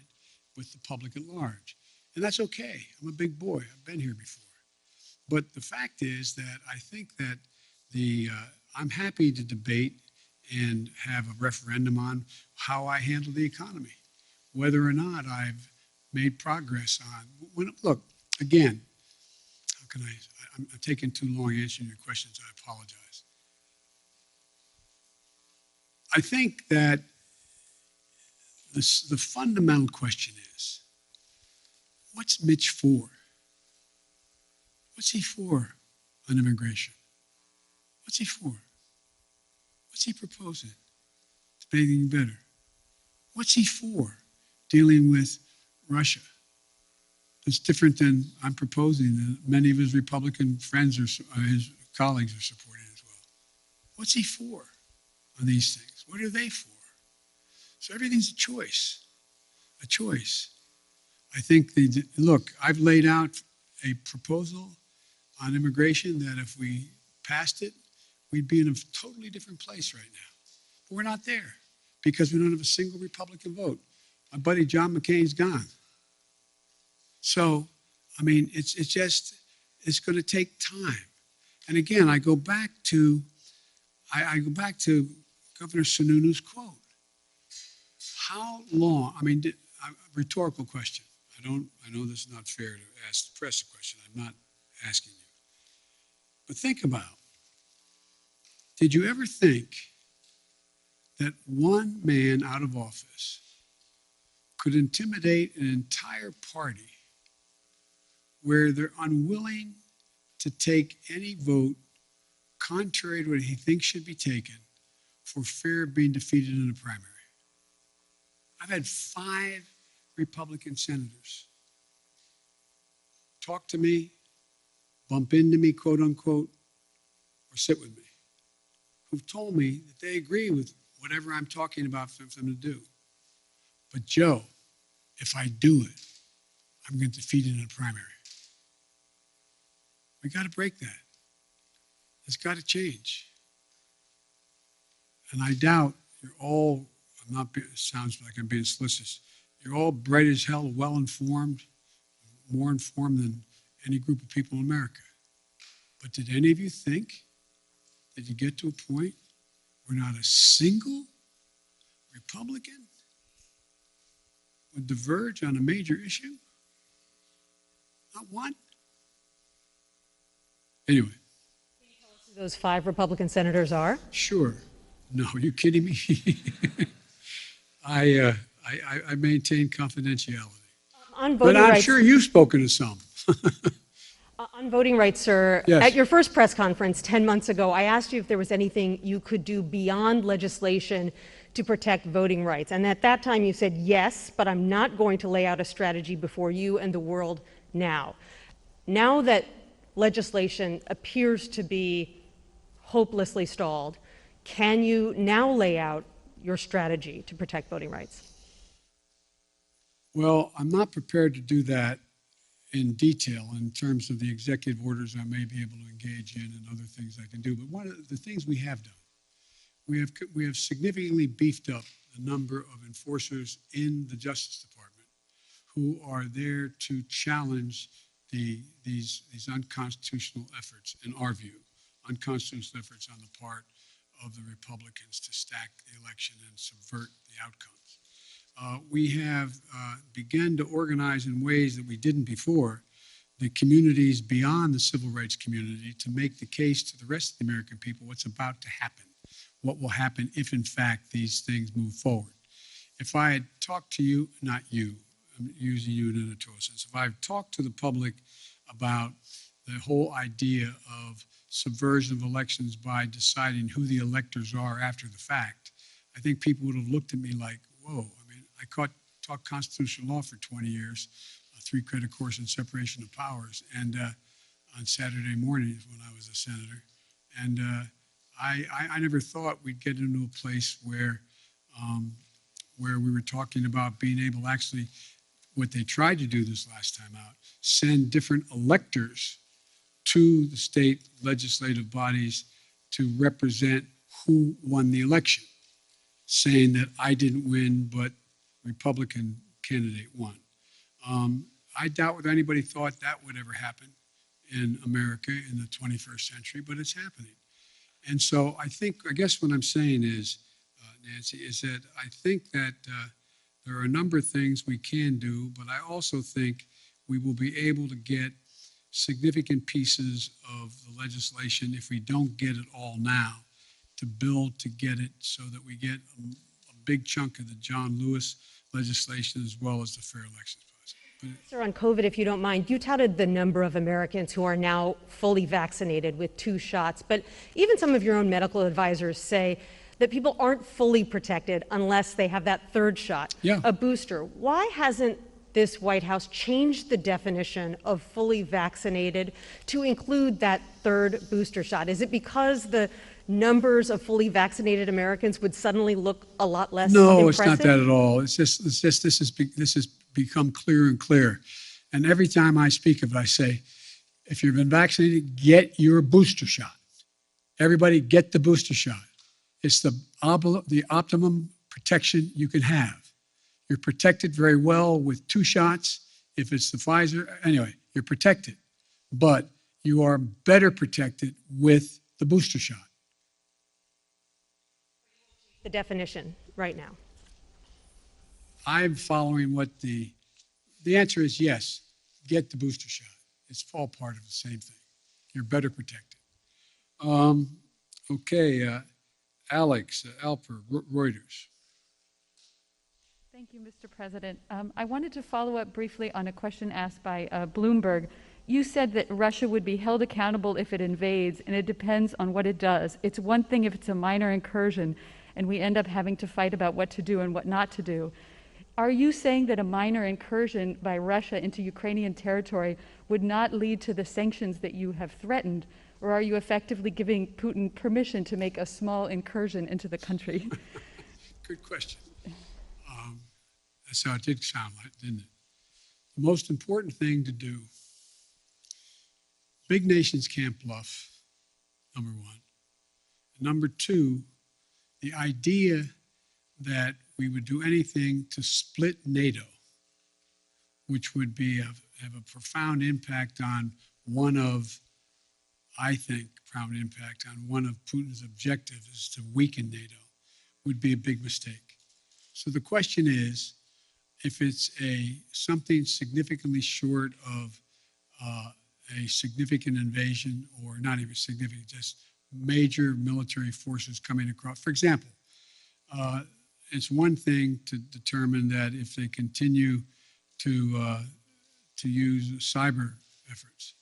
with the public at large. And that's okay. I'm a big boy. I've been here before. But the fact is that I think that I'm happy to debate and have a referendum on how I handle the economy, whether or not I've made progress on. Look, again, how can I'm taking too long answering your questions. I apologize. I think that the fundamental question is, what's Mitch for? What's he for on immigration? What's he for? What's he proposing to make anything better? What's he for dealing with Russia? It's different than I'm proposing that many of his Republican friends or his colleagues are supporting as well. What's he for on these things? What are they for? So everything's a choice, a choice. I think, look, I've laid out a proposal on immigration that if we passed it, we'd be in a totally different place right now. But we're not there because we don't have a single Republican vote. My buddy John McCain's gone. So, I mean, it's going to take time. And again, I go back to Governor Sununu's quote. How long? I mean, rhetorical question. I know this is not fair to ask the press a question. I'm not asking you. But think about, did you ever think that one man out of office could intimidate an entire party where they're unwilling to take any vote contrary to what he thinks should be taken for fear of being defeated in a primary? I've had 5 Republican senators talk to me, bump into me, quote unquote, or sit with me, who've told me that they agree with whatever I'm talking about for them to do. But Joe, if I do it, I'm going to defeat it in a primary. We got to break that. It's got to change. And I doubt you're all, it sounds like I'm being solicitous, you're all bright as hell, well-informed, more informed than any group of people in America. But did any of you think that you get to a point where not a single Republican would diverge on a major issue? Not one? Anyway. Can you tell us who those 5 Republican senators are? Sure. No, are you kidding me? I maintain confidentiality. On voting but I'm rights, sure you've spoken to some. on voting rights, sir, Yes. at your first press conference 10 months ago, I asked you if there was anything you could do beyond legislation to protect voting rights. And at that time you said, yes, but I'm not going to lay out a strategy before you and the world now. Now that legislation appears to be hopelessly stalled, can you now lay out your strategy to protect voting rights? Well, I'm not prepared to do that in detail in terms of the executive orders I may be able to engage in and other things I can do. But one of the things we have done, we have significantly beefed up the number of enforcers in the Justice Department who are there to challenge these unconstitutional efforts, in our view, unconstitutional efforts on the part of the Republicans to stack the election and subvert the outcomes. We have begun to organize in ways that we didn't before, the communities beyond the civil rights community, to make the case to the rest of the American people what's about to happen, what will happen if, in fact, these things move forward. If I had talked to you, not you, I'm using you in an editorial sense, if I've talked to the public about the whole idea of subversion of elections by deciding who the electors are after the fact, I think people would have looked at me like, whoa. I mean, I taught constitutional law for 20 years, a 3-credit course in separation of powers, and on Saturday mornings when I was a senator. And I never thought we'd get into a place where we were talking about being able, actually, what they tried to do this last time out, send different electors to the state legislative bodies to represent who won the election, saying that I didn't win, but Republican candidate won. I doubt whether anybody thought that would ever happen in America in the 21st century, but it's happening. And so I guess what I'm saying is, Nancy, is that I think that there are a number of things we can do, but I also think we will be able to get significant pieces of the legislation, if we don't get it all now, to build to get it so that we get a big chunk of the John Lewis legislation as well as the Fair Elections Clause. Sir, on COVID, if you don't mind, you touted the number of Americans who are now fully vaccinated with 2 shots, but even some of your own medical advisors say that people aren't fully protected unless they have that 3rd shot, a booster. Why hasn't this White House changed the definition of fully vaccinated to include that 3rd booster shot? Is it because the numbers of fully vaccinated Americans would suddenly look a lot less impressive? No, it's not that at all. It's just this has become clearer and clearer. And every time I speak of it, I say, if you've been vaccinated, get your booster shot. Everybody get the booster shot. It's the optimum protection you can have. You're protected very well with 2 shots. If it's the Pfizer, anyway, you're protected. But you are better protected with the booster shot. The definition right now. I'm following what the answer is yes, get the booster shot. It's all part of the same thing. You're better protected. Okay, Alex Alper, Reuters. Thank you, Mr. President. I wanted to follow up briefly on a question asked by Bloomberg. You said that Russia would be held accountable if it invades, and it depends on what it does. It's one thing if it's a minor incursion, and we end up having to fight about what to do and what not to do. Are you saying that a minor incursion by Russia into Ukrainian territory would not lead to the sanctions that you have threatened, or are you effectively giving Putin permission to make a small incursion into the country? Good question. That's how it did sound like, didn't it? The most important thing to do, big nations can't bluff, number one. Number two, the idea that we would do anything to split NATO, which would have a profound impact on profound impact on one of Putin's objectives is to weaken NATO, would be a big mistake. So the question is, if it's something significantly short of a significant invasion, or not even significant, just major military forces coming across. For example, it's one thing to determine that if they continue to use cyber efforts,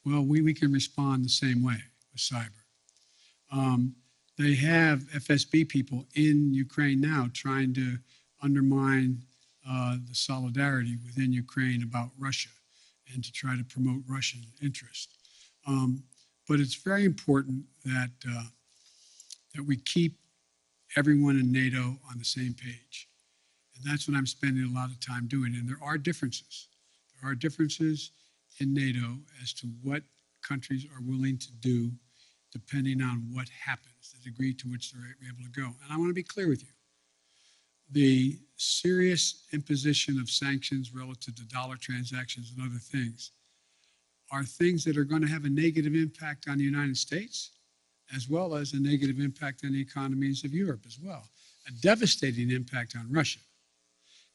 well, we can respond the same way with cyber. They have FSB people in Ukraine now trying to undermine the solidarity within Ukraine about Russia and to try to promote Russian interest. But it's very important that we keep everyone in NATO on the same page. And that's what I'm spending a lot of time doing. And there are differences. There are differences in NATO as to what countries are willing to do depending on what happens, the degree to which they're able to go. And I want to be clear with you. the serious imposition of sanctions relative to dollar transactions and other things are things that are going to have a negative impact on the United States, as well as a negative impact on the economies of Europe as well, a devastating impact on Russia.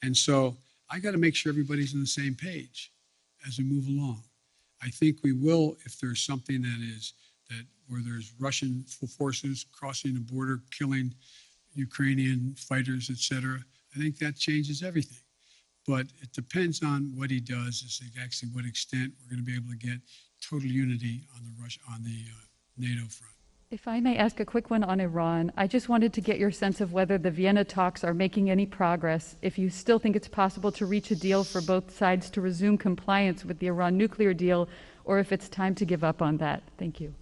And so I got to make sure everybody's on the same page as we move along. I think we will, if there's something where there's Russian forces crossing the border, killing Ukrainian fighters, etc. I think that changes everything. But it depends on what he does, as to actually what extent we're going to be able to get total unity on the NATO front. If I may ask a quick one on Iran, I just wanted to get your sense of whether the Vienna talks are making any progress, if you still think it's possible to reach a deal for both sides to resume compliance with the Iran nuclear deal, or if it's time to give up on that. Thank you.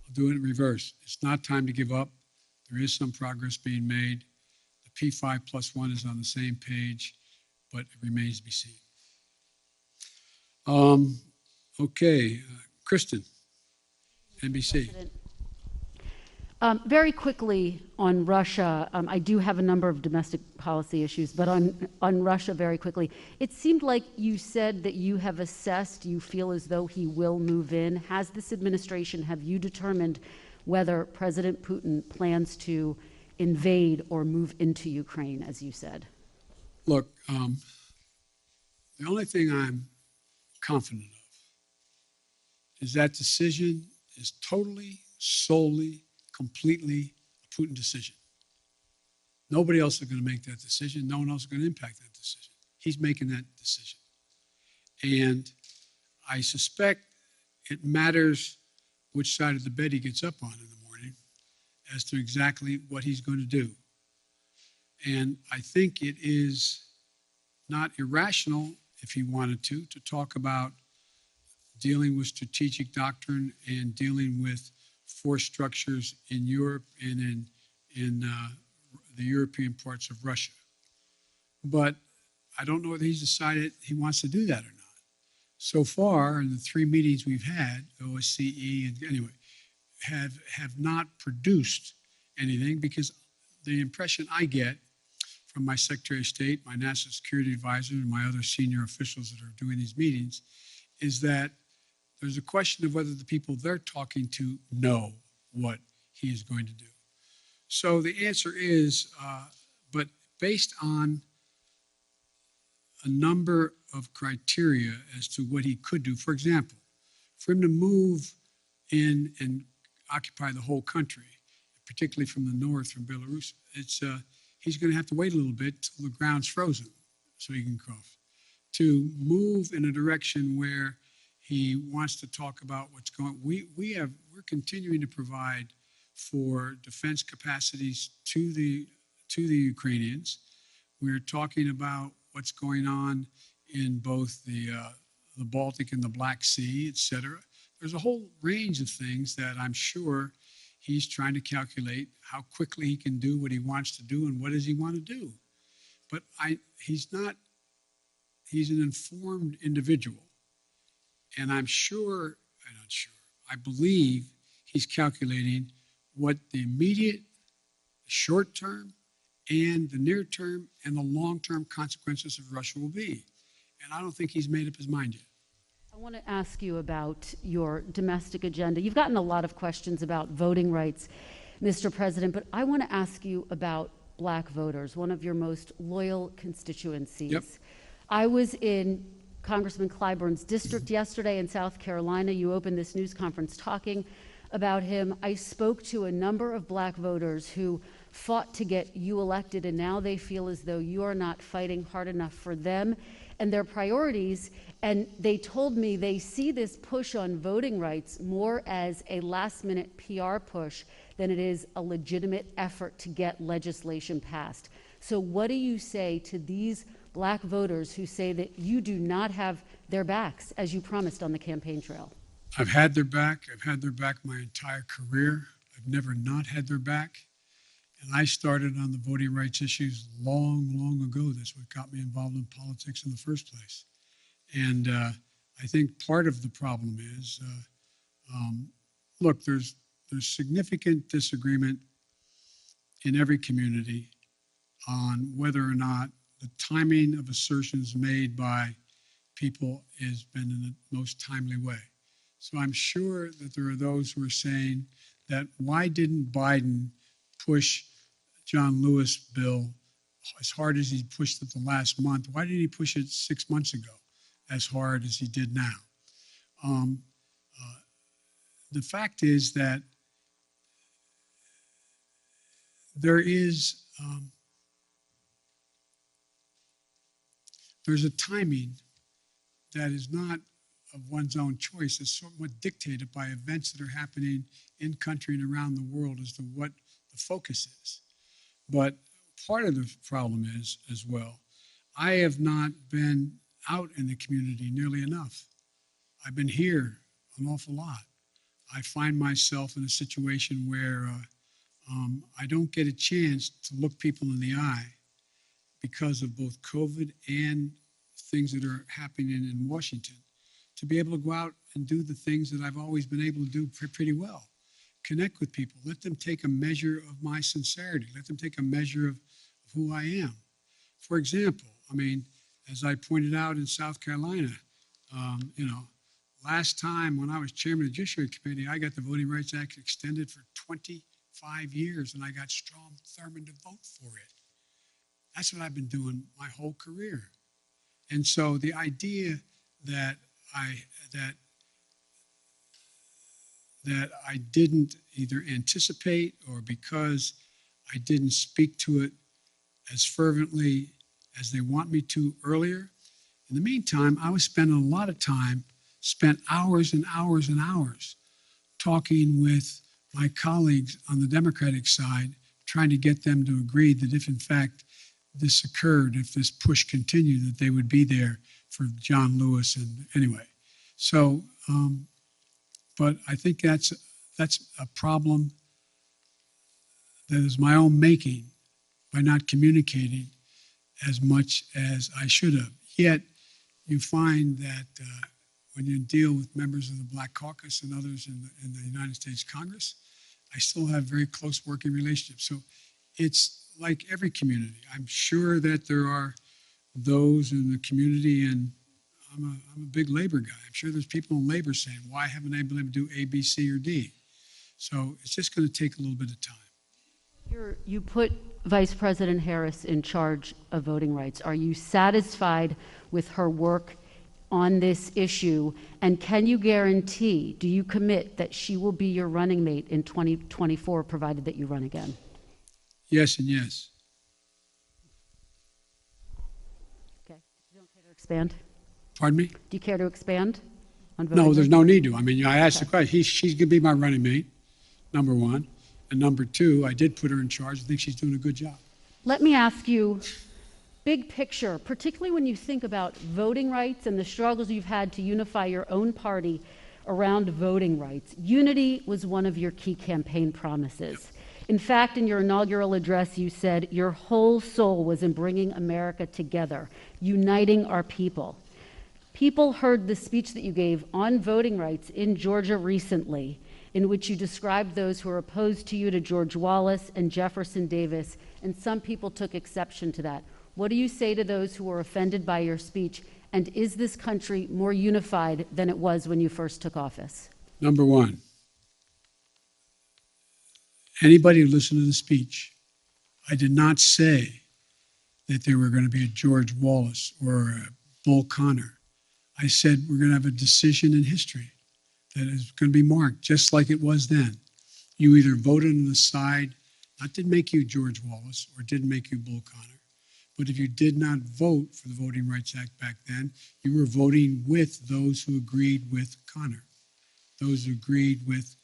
I'll do it in reverse. It's not time to give up. There is some progress being made. The P5+1 is on the same page, but it remains to be seen. Okay, Kristen, NBC. Very quickly on Russia, I do have a number of domestic policy issues, but on Russia very quickly, it seemed like you said that you have assessed, you feel as though he will move in. Has this administration, have you determined whether President Putin plans to invade or move into Ukraine, as you said? Look, the only thing I'm confident of is that decision is totally, solely, completely a Putin decision. Nobody else is going to make that decision. No one else is going to impact that decision. He's making that decision. And I suspect it matters which side of the bed he gets up on in the morning as to exactly what he's going to do. And I think it is not irrational, if he wanted to talk about dealing with strategic doctrine and dealing with force structures in Europe and in the European parts of Russia. But I don't know whether he's decided he wants to do that or not. So far, in the 3 meetings we've had, OSCE, and anyway, have not produced anything, because the impression I get from my Secretary of State, my National Security Advisor, and my other senior officials that are doing these meetings is that there's a question of whether the people they're talking to know what he is going to do. So the answer is, but based on a number of criteria as to what he could do. For example, for him to move in and occupy the whole country, particularly from the north, from Belarus, he's going to have to wait a little bit till the ground's frozen so he can cross. To move in a direction where he wants to talk about what's going. We're continuing to provide for defense capacities to the Ukrainians. We're talking about what's going on in both the Baltic and the Black Sea, et cetera. There's a whole range of things that I'm sure he's trying to calculate how quickly he can do what he wants to do and what does he want to do. But he's an informed individual. And I believe he's calculating what the immediate, short term, and the near term and the long term consequences of Russia will be. And I don't think he's made up his mind yet. I want to ask you about your domestic agenda. You've gotten a lot of questions about voting rights, Mr. President, but I want to ask you about Black voters, one of your most loyal constituencies. Yep. I was in Congressman Clyburn's district yesterday in South Carolina. You opened this news conference talking about him. I spoke to a number of Black voters who fought to get you elected, and now they feel as though you are not fighting hard enough for them and their priorities. And they told me they see this push on voting rights more as a last-minute PR push than it is a legitimate effort to get legislation passed. So what do you say to these Black voters who say that you do not have their backs, as you promised on the campaign trail? I've had their back. I've had their back my entire career. I've never not had their back. And I started on the voting rights issues long, long ago. That's what got me involved in politics in the first place. And I think part of the problem is, look, there's significant disagreement in every community on whether or not the timing of assertions made by people has been in the most timely way. So I'm sure that there are those who are saying that why didn't Biden push John Lewis bill as hard as he pushed it the last month? Why didn't he push it 6 months ago as hard as he did now? The fact is that there's a timing that is not of one's own choice. It's somewhat dictated by events that are happening in country and around the world as to what the focus is. But part of the problem is, as well, I have not been out in the community nearly enough. I've been here an awful lot. I find myself in a situation where I don't get a chance to look people in the eye because of both COVID and things that are happening in Washington, to be able to go out and do the things that I've always been able to do pretty well. Connect with people, let them take a measure of my sincerity, let them take a measure of who I am. For example, I mean, as I pointed out in South Carolina, last time when I was chairman of the Judiciary Committee, I got the Voting Rights Act extended for 25 years, and I got Strom Thurmond to vote for it. That's what I've been doing my whole career. And so the idea that I didn't either anticipate or because I didn't speak to it as fervently as they want me to earlier. In the meantime, I was spending a lot of time, spent hours and hours and hours talking with my colleagues on the Democratic side, trying to get them to agree that if in fact this occurred, if this push continued, that they would be there for John Lewis. And anyway, so, but I think that's a problem that is my own making by not communicating as much as I should have. Yet you find that when you deal with members of the Black Caucus and others in the United States Congress, I still have very close working relationships. So it's like every community. I'm sure that there are those in the community, and I'm a big labor guy. I'm sure there's people in labor saying, why haven't I been able to do A, B, C, or D? So it's just going to take a little bit of time. You put Vice President Harris in charge of voting rights. Are you satisfied with her work on this issue? And can you guarantee, do you commit that she will be your running mate in 2024, provided that you run again? Yes and yes. Okay. You don't care to expand? Pardon me? Do you care to expand on voting? No, there's no need to. I mean, I asked the question. She's going to be my running mate, number one. And number two, I did put her in charge. I think she's doing a good job. Let me ask you, big picture, particularly when you think about voting rights and the struggles you've had to unify your own party around voting rights. Unity was one of your key campaign promises. In fact, in your inaugural address, you said your whole soul was in bringing America together, uniting our people. People heard the speech that you gave on voting rights in Georgia recently, in which you described those who are opposed to you to George Wallace and Jefferson Davis, and some people took exception to that. What do you say to those who were offended by your speech, and is this country more unified than it was when you first took office? Number one, anybody who listened to the speech, I did not say that there were going to be a George Wallace or a Bull Connor. I said we're going to have a decision in history that is going to be marked just like it was then. You either voted on the side, that didn't make you George Wallace or didn't make you Bull Connor, but if you did not vote for the Voting Rights Act back then, you were voting with those who agreed with Connor, those who agreed with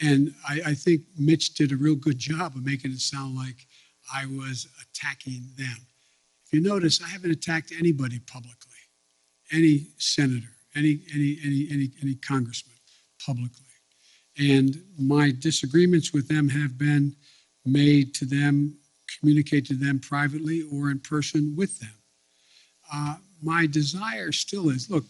and I think Mitch did a real good job of making it sound like I was attacking them. If you notice, I haven't attacked anybody publicly, any senator, any congressman publicly. And my disagreements with them have been made to them, communicated to them privately or in person with them. My desire still is, look,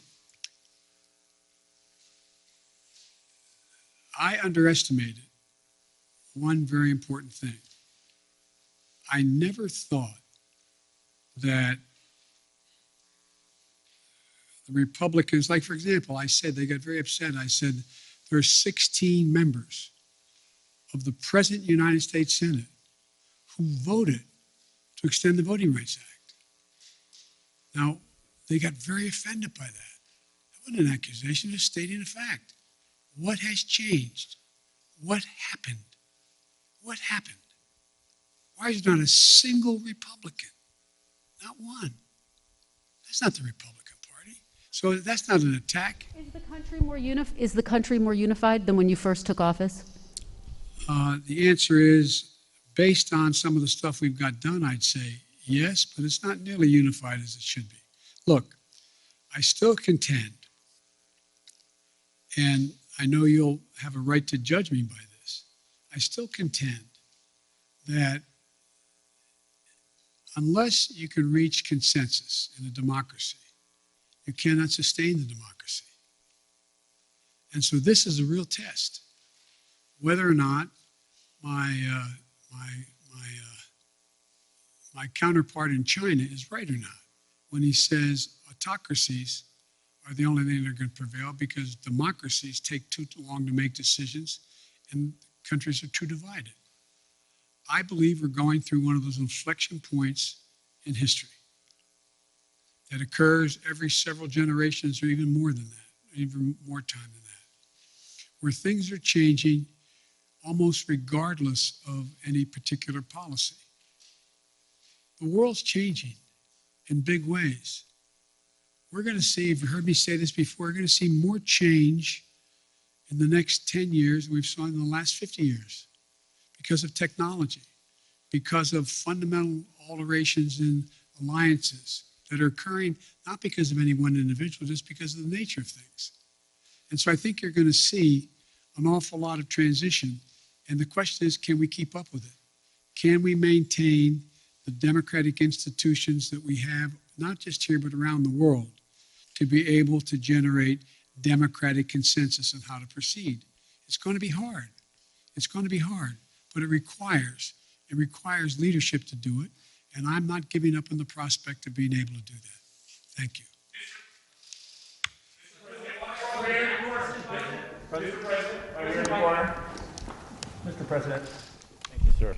I underestimated one very important thing. I never thought that the Republicans, like for example, I said, they got very upset. I said, there are 16 members of the present United States Senate who voted to extend the Voting Rights Act. Now, they got very offended by that. That wasn't an accusation, just stating a fact. What has changed? What happened? What happened? Why is there not a single Republican? Not one. That's not the Republican Party. So that's not an attack. Is the country more unified than when you first took office? The answer is, based on some of the stuff we've got done, I'd say yes, but it's not nearly unified as it should be. Look, I still contend, and I know you'll have a right to judge me by this, I still contend that unless you can reach consensus in a democracy, you cannot sustain the democracy. And so this is a real test, whether or not my counterpart in China is right or not when he says autocracies are the only thing that are going to prevail because democracies take too long to make decisions and countries are too divided. I believe we're going through one of those inflection points in history that occurs every several generations or even more than that, even more time than that, where things are changing almost regardless of any particular policy. The world's changing in big ways. We're going to see, if you heard me say this before, we're going to see more change in the next 10 years than we've seen in the last 50 years because of technology, because of fundamental alterations in alliances that are occurring, not because of any one individual, just because of the nature of things. And so I think you're going to see an awful lot of transition. And the question is, can we keep up with it? Can we maintain the democratic institutions that we have, not just here, but around the world, to be able to generate democratic consensus on how to proceed? It's going to be hard. It's going to be hard, but it requires leadership to do it. And I'm not giving up on the prospect of being able to do that. Thank you. Mr. President. Thank you, sir.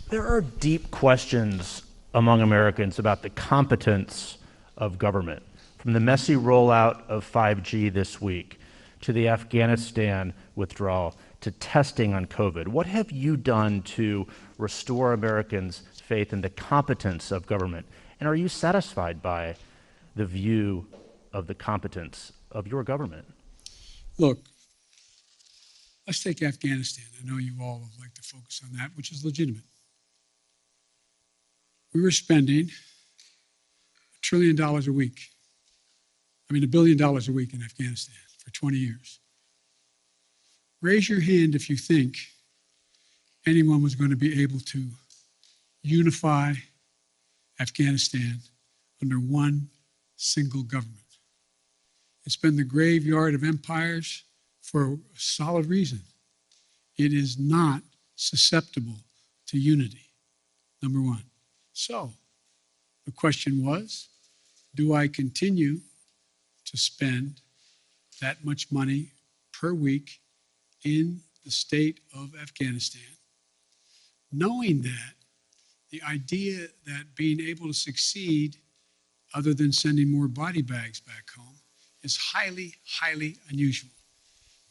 There are deep questions among Americans about the competence of government, from the messy rollout of 5G this week to the Afghanistan withdrawal to testing on COVID. What have you done to restore Americans' faith in the competence of government? And are you satisfied by the view of the competence of your government? Look, let's take Afghanistan. I know you all would like to focus on that, which is legitimate. We were spending $1 trillion a week. $1 billion a week in Afghanistan for 20 years. Raise your hand if you think anyone was going to be able to unify Afghanistan under one single government. It's been the graveyard of empires for a solid reason. It is not susceptible to unity, number one. So the question was, do I continue to spend that much money per week in the state of Afghanistan, knowing that the idea that being able to succeed, other than sending more body bags back home, is highly, highly unusual.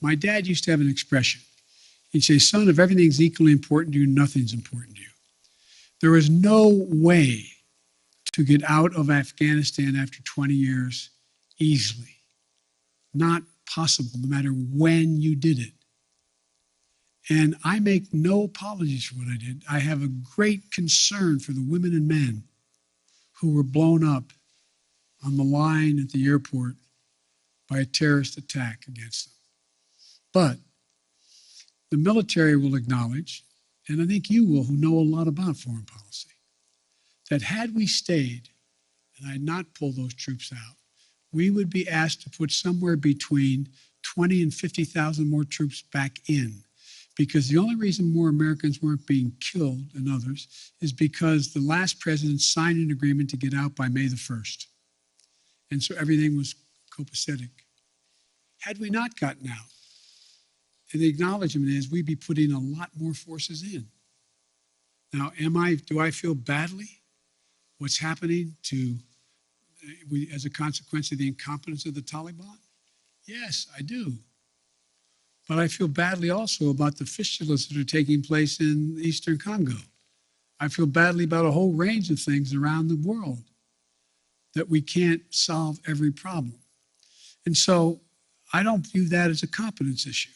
My dad used to have an expression. He'd say, son, if everything's equally important to you, nothing's important to you. There is no way to get out of Afghanistan after 20 years easily. Not possible, no matter when you did it. And I make no apologies for what I did. I have a great concern for the women and men who were blown up on the line at the airport by a terrorist attack against them. But the military will acknowledge, and I think you will, who know a lot about foreign policy, that had we stayed and I had not pulled those troops out, we would be asked to put somewhere between 20 and 50,000 more troops back in, because the only reason more Americans weren't being killed than others is because the last president signed an agreement to get out by May the 1st. And so everything was copacetic. Had we not gotten out, and the acknowledgement is we'd be putting a lot more forces in. Now, do I feel badly what's happening as a consequence of the incompetence of the Taliban? Yes, I do. But I feel badly also about the fistulas that are taking place in Eastern Congo. I feel badly about a whole range of things around the world that we can't solve every problem. And so I don't view that as a competence issue.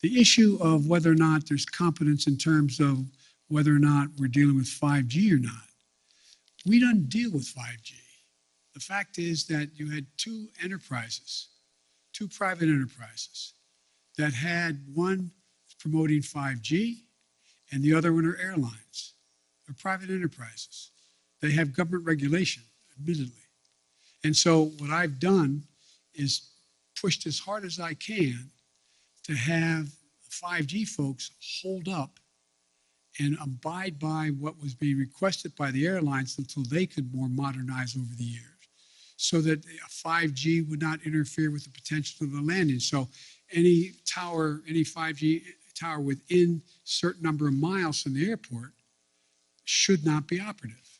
The issue of whether or not there's competence in terms of whether or not we're dealing with 5G or not, we don't deal with 5G. The fact is that you had two private enterprises, that had one promoting 5G and the other one are airlines. They're private enterprises. They have government regulation, admittedly. And so what I've done is pushed as hard as I can to have 5G folks hold up and abide by what was being requested by the airlines until they could more modernize over the years, so that 5G would not interfere with the potential of the landing. So any 5G tower within a certain number of miles from the airport should not be operative.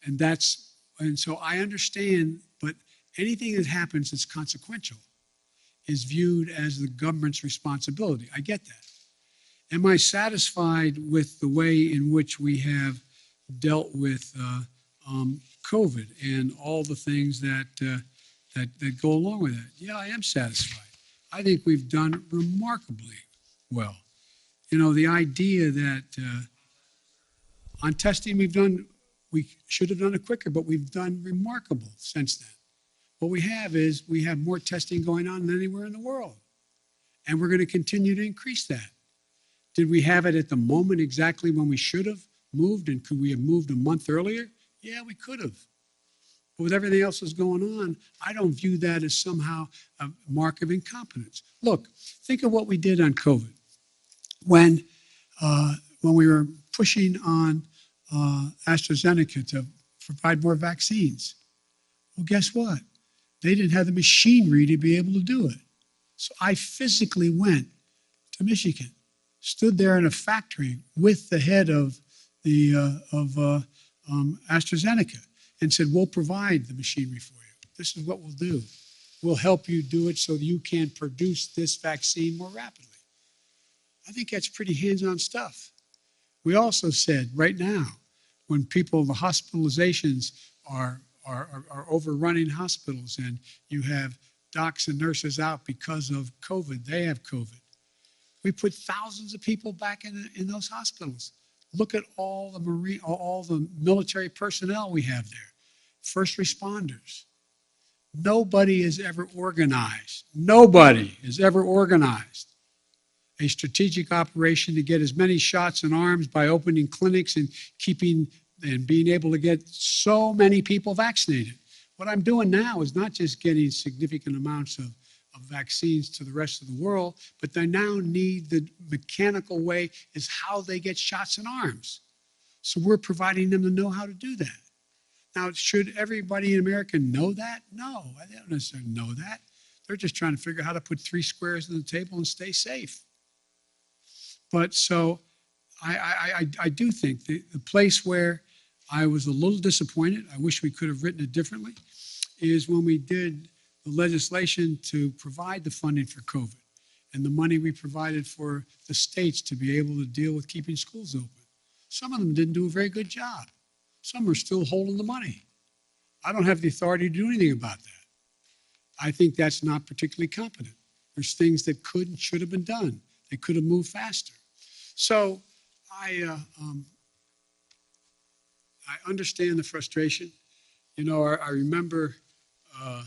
And so I understand, but anything that happens that's consequential is viewed as the government's responsibility. I get that. Am I satisfied with the way in which we have dealt with COVID and all the things that go along with that? Yeah, I am satisfied. I think we've done remarkably well. You know, the idea that on testing we should have done it quicker, but we've done remarkable since then. What we have more testing going on than anywhere in the world. And we're going to continue to increase that. Did we have it at the moment exactly when we should have moved? And could we have moved a month earlier? Yeah, we could have. But with everything else that's going on, I don't view that as somehow a mark of incompetence. Look, think of what we did on COVID. When we were pushing on AstraZeneca to provide more vaccines. Well, guess what? They didn't have the machinery to be able to do it. So I physically went to Michigan, stood there in a factory with the head of AstraZeneca and said, we'll provide the machinery for you. This is what we'll do. We'll help you do it so that you can produce this vaccine more rapidly. I think that's pretty hands-on stuff. We also said right now, when the hospitalizations are overrunning hospitals and you have docs and nurses out because of COVID, they have COVID. We put thousands of people back in those hospitals. Look at all the military personnel we have there, first responders. Nobody has ever organized a strategic operation to get as many shots in arms by opening clinics and being able to get so many people vaccinated. What I'm doing now is not just getting significant amounts of vaccines to the rest of the world, but they now need the mechanical way is how they get shots in arms. So we're providing them the know-how to do that. Now, should everybody in America know that? No, they don't necessarily know that. They're just trying to figure out how to put three squares on the table and stay safe. But so I do think the place where I was a little disappointed, I wish we could have written it differently, is when we did the legislation to provide the funding for COVID and the money we provided for the states to be able to deal with keeping schools open. Some of them didn't do a very good job. Some are still holding the money. I don't have the authority to do anything about that. I think that's not particularly competent. There's things that could and should have been done. They could have moved faster. So I understand the frustration. You know, I remember, I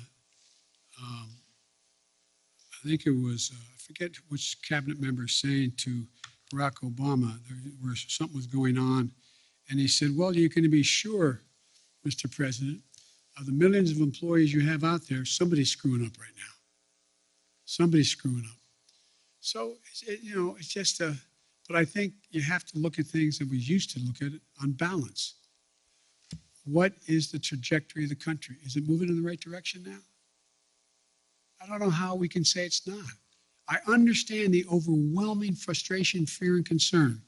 think it was, I forget which cabinet member saying to Barack Obama, where something was going on, and he said, well, you're going to be sure, Mr. President, of the millions of employees you have out there, somebody's screwing up right now. Somebody's screwing up. So, it's just but I think you have to look at things that we used to look at on balance. What is the trajectory of the country? Is it moving in the right direction now? I don't know how we can say it's not. I understand the overwhelming frustration, fear, and concern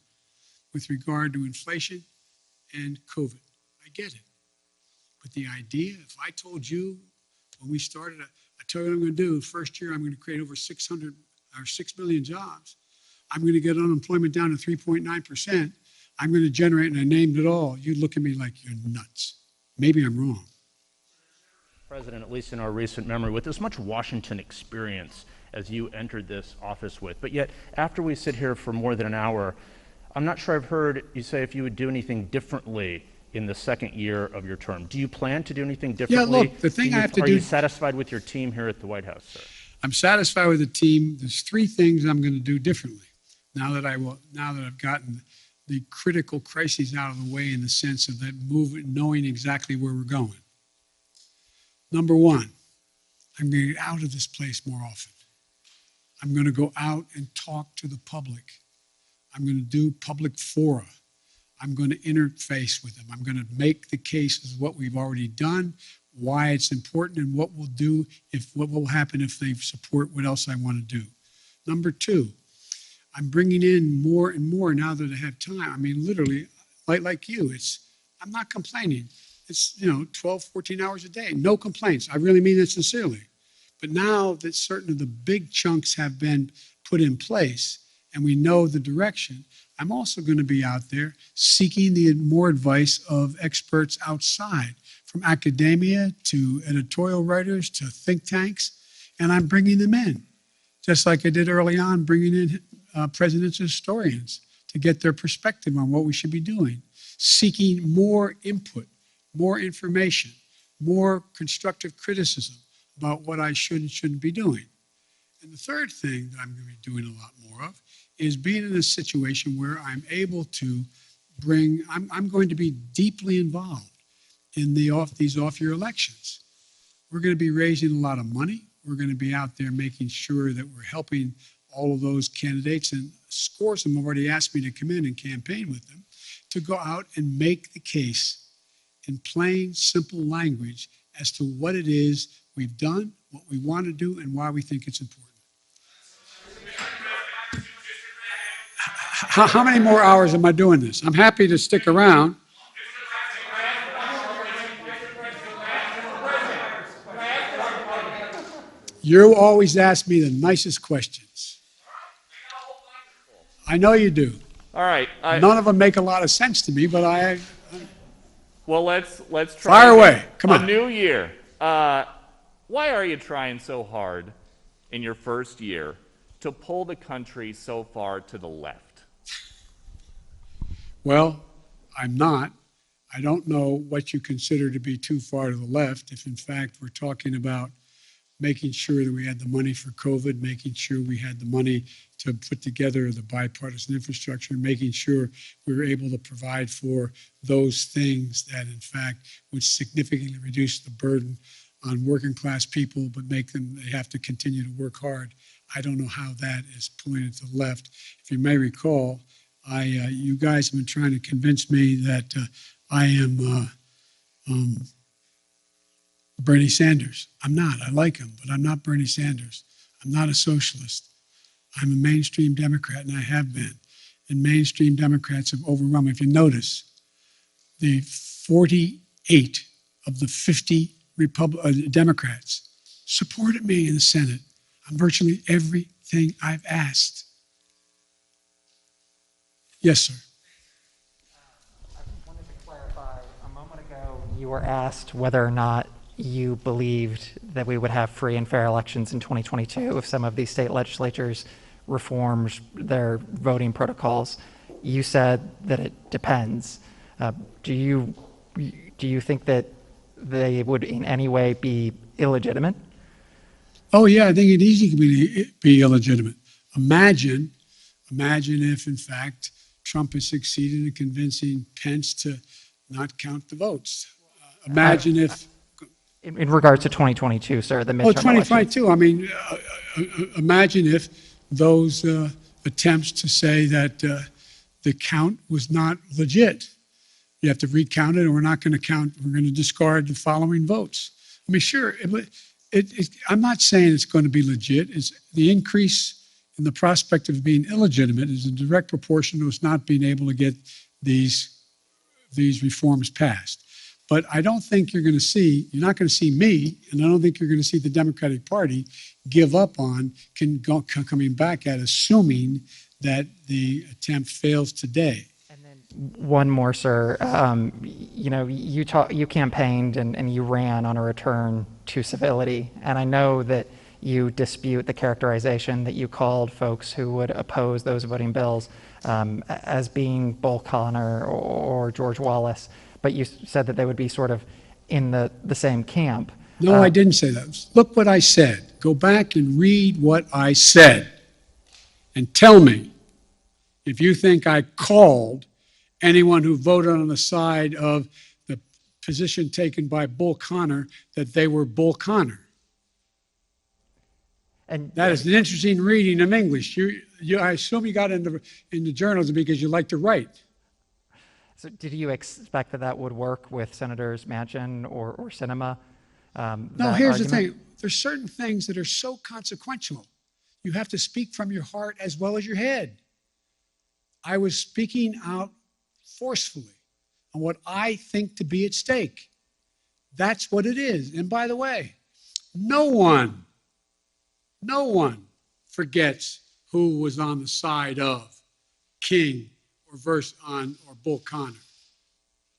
with regard to inflation and COVID. I get it. But the idea, if I told you when we started, I tell you what I'm going to do, first year I'm going to create over 6 million jobs. I'm going to get unemployment down to 3.9%. I'm going to generate, and I named it all. You look at me like you're nuts. Maybe I'm wrong. President, at least in our recent memory, with as much Washington experience as you entered this office with, but yet after we sit here for more than an hour, I'm not sure I've heard you say if you would do anything differently in the second year of your term. Do you plan to do anything differently? Yeah, look, the thing I have to do... Are you satisfied with your team here at the White House, sir? I'm satisfied with the team. There's 3 things I'm going to do differently now that I've gotten the critical crises out of the way in the sense of that movement, knowing exactly where we're going. Number 1, I'm going to get out of this place more often. I'm going to go out and talk to the public. I'm going to do public fora. I'm going to interface with them. I'm going to make the case of what we've already done, why it's important, and what we'll do, what will happen if they support what else I want to do. Number 2, I'm bringing in more and more now that I have time. I mean, literally, like you, I'm not complaining. It's, 12, 14 hours a day, no complaints. I really mean that sincerely. But now that certain of the big chunks have been put in place and we know the direction, I'm also going to be out there seeking the more advice of experts outside, from academia to editorial writers to think tanks, and I'm bringing them in, just like I did early on, bringing in presidential historians to get their perspective on what we should be doing, seeking more input, more information, more constructive criticism about what I should and shouldn't be doing. And the third thing that I'm going to be doing a lot more of is being in a situation where I'm able to I'm going to be deeply involved in these off-year elections. We're going to be raising a lot of money. We're going to be out there making sure that we're helping all of those candidates, and scores of them have already asked me to come in and campaign with them, to go out and make the case in plain, simple language as to what it is we've done, what we want to do, and why we think it's important. How many more hours am I doing this? I'm happy to stick around. You always ask me the nicest questions. I know you do. All right. None of them make a lot of sense to me, but Well, let's try. Fire away. Come on. A new year. Why are you trying so hard in your first year to pull the country so far to the left? Well, I'm not. I don't know what you consider to be too far to the left. If in fact we're talking about making sure that we had the money for COVID, making sure we had the money to put together the bipartisan infrastructure, making sure we were able to provide for those things that in fact would significantly reduce the burden on working class people, but they have to continue to work hard. I don't know how that is pulling it to the left. If you may recall, you guys have been trying to convince me that I am Bernie Sanders. I'm not. I like him, but I'm not Bernie Sanders. I'm not a socialist. I'm a mainstream Democrat, and I have been. And mainstream Democrats have overrun me. If you notice, the 48 of the 50 Democrats supported me in the Senate on virtually everything I've asked. Yes, sir. I wanted to clarify. A moment ago, you were asked whether or not you believed that we would have free and fair elections in 2022 if some of these state legislatures reformed their voting protocols. You said that it depends. Do you think that they would in any way be illegitimate? Oh yeah, I think it easily could be illegitimate. Imagine if in fact Trump has succeeded in convincing Pence to not count the votes. Imagine if... In regards to 2022, sir, the midterm 2022, I mean, imagine if those attempts to say that the count was not legit. You have to recount it, and we're not going to count. We're going to discard the following votes. I mean, sure, I'm not saying it's going to be legit. It's the increase in the prospect of being illegitimate is in direct proportion to us not being able to get these reforms passed. But I don't think you're not going to see me, and I don't think you're going to see the Democratic Party give up on coming back at assuming that the attempt fails today. One more, sir. You campaigned and you ran on a return to civility, and I know that you dispute the characterization that you called folks who would oppose those voting bills as being Bull Connor or George Wallace, but you said that they would be sort of in the same camp. No, I didn't say that. Look what I said. Go back and read what I said and tell me if you think I called anyone who voted on the side of the position taken by Bull Connor that they were Bull Connor. And that is an interesting reading of English. I assume you got into journalism because you like to write. So did you expect that would work with Senators Manchin or Sinema? No, here's the thing. There's certain things that are so consequential. You have to speak from your heart as well as your head. I was speaking out forcefully on what I think to be at stake. That's what it is. And by the way, no one forgets who was on the side of King or Bull Connor.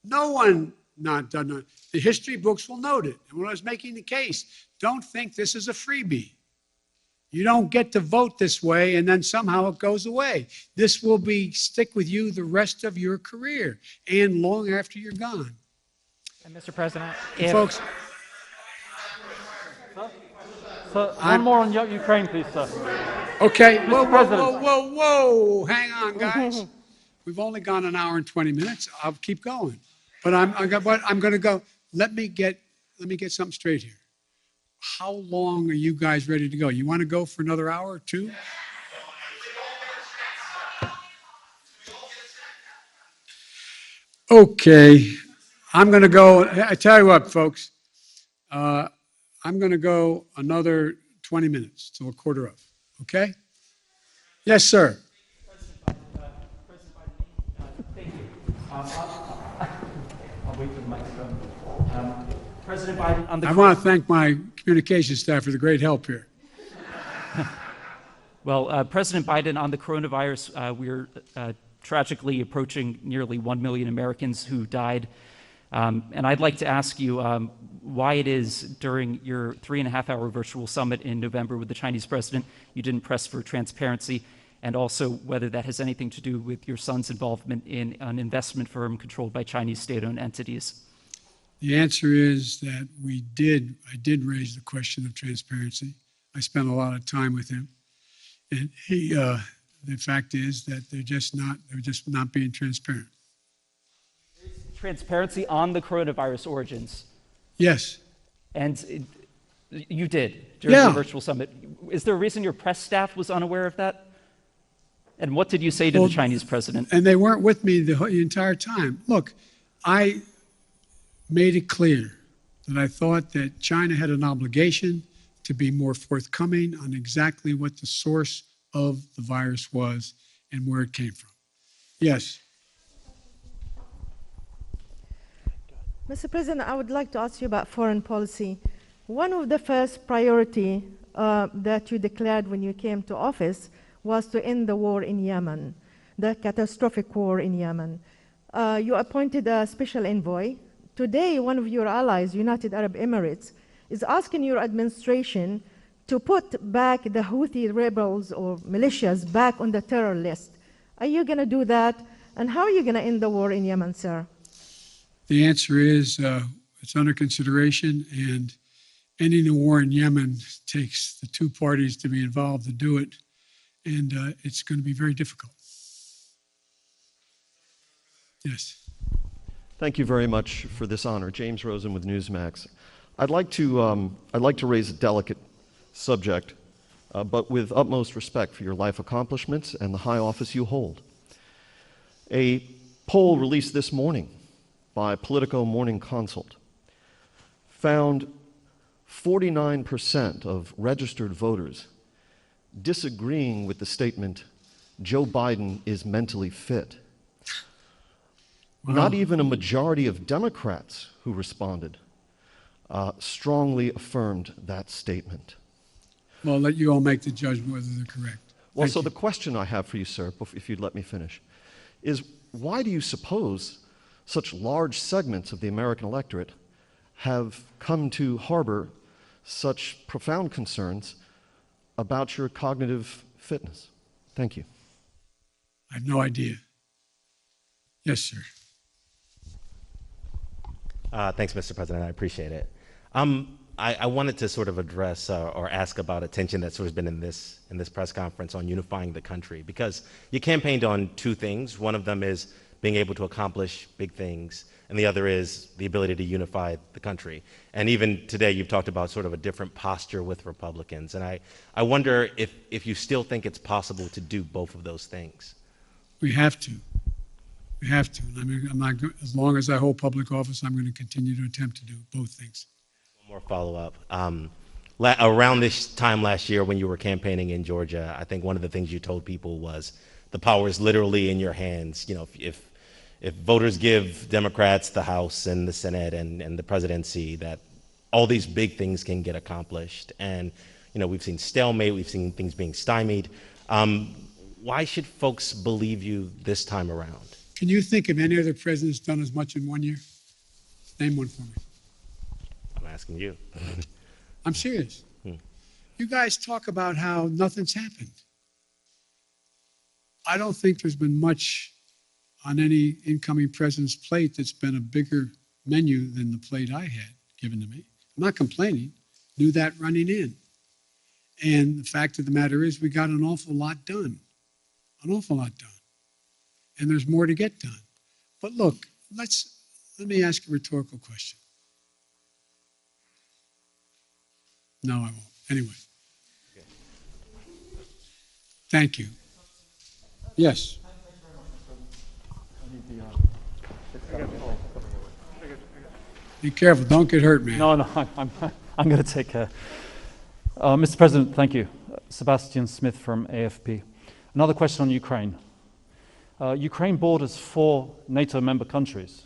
No one not done it. The history books will note it. And when I was making the case, don't think this is a freebie. You don't get to vote this way and then somehow it goes away. This will stick with you the rest of your career and long after you're gone. And Mr. President, folks. Sir, one more on Ukraine, please, sir. Okay. Mr. President. Whoa. Hang on, guys. We've only gone an hour and 20 minutes. I'll keep going. But I'm going to go. Let me get something straight here. How long are you guys ready to go? You want to go for another hour or two? Okay. I'm going to go. I tell you what, folks. I'm going to go another 20 minutes till 1:15. Okay? Yes, sir. Thank you. I'll wait for the microphone. President Biden, on the... I want to thank my communications staff for the great help here. Well, President Biden, on the coronavirus, we're tragically approaching nearly 1 million Americans who died. And I'd like to ask you why it is during your 3.5-hour virtual summit in November with the Chinese president you didn't press for transparency, and also whether that has anything to do with your son's involvement in an investment firm controlled by Chinese state-owned entities. The answer is that I did raise the question of transparency. I spent a lot of time with him. And the fact is that they're just not being transparent. Transparency on the coronavirus origins. Yes. And you did during the virtual summit. Is there a reason your press staff was unaware of that? And what did you say to the Chinese president? And they weren't with me the entire time. Look, I made it clear that I thought that China had an obligation to be more forthcoming on exactly what the source of the virus was and where it came from. Yes. Mr. President, I would like to ask you about foreign policy. One of the first priority that you declared when you came to office was to end the war in Yemen, the catastrophic war in Yemen. You appointed a special envoy. Today, one of your allies, United Arab Emirates, is asking your administration to put back the Houthi rebels or militias back on the terror list. Are you going to do that? And how are you going to end the war in Yemen, sir? The answer is it's under consideration, and ending the war in Yemen takes the two parties to be involved to do it, and it's going to be very difficult. Yes. Thank you very much for this honor. James Rosen with Newsmax. I'd like to raise a delicate subject but with utmost respect for your life accomplishments and the high office you hold. A poll released this morning by Politico Morning Consult found 49% of registered voters disagreeing with the statement, Joe Biden is mentally fit. Wow. Not even a majority of Democrats who responded strongly affirmed that statement. Well, I'll let you all make the judgment whether they're correct. Well, Thank so you. the question I have for you, sir, if you'd let me finish, is why do you suppose such large segments of the American electorate have come to harbor such profound concerns about your cognitive fitness? Thank you. I have no idea. Yes, sir. Thanks, Mr. President. I appreciate it. I wanted to sort of address or ask about attention that's sort of been in this press conference on unifying the country, because you campaigned on two things. One of them is being able to accomplish big things, and the other is the ability to unify the country. And even today, you've talked about sort of a different posture with Republicans. And I wonder if you still think it's possible to do both of those things. We have to. We have to. I mean, as long as I hold public office, I'm going to continue to attempt to do both things. One more follow-up. Around this time last year when you were campaigning in Georgia, I think one of the things you told people was the power is literally in your hands. You know, if voters give Democrats the House and the Senate and the presidency, that all these big things can get accomplished. And, you know, we've seen stalemate, we've seen things being stymied. Why should folks believe you this time around? Can you think of any other president that's done as much in 1 year? Name one for me. I'm asking you. I'm serious. You guys talk about how nothing's happened. I don't think there's been much on any incoming president's plate that's been a bigger menu than the plate I had given to me. I'm not complaining. Knew that running in. And the fact of the matter is we got an awful lot done. An awful lot done. And there's more to get done. But look, let me ask a rhetorical question. No, I won't. Anyway. Thank you. Yes. Be careful. Don't get hurt, man. No, I'm going to take care. Mr. President, thank you. Sebastian Smith from AFP. Another question on Ukraine. Ukraine borders 4 NATO member countries.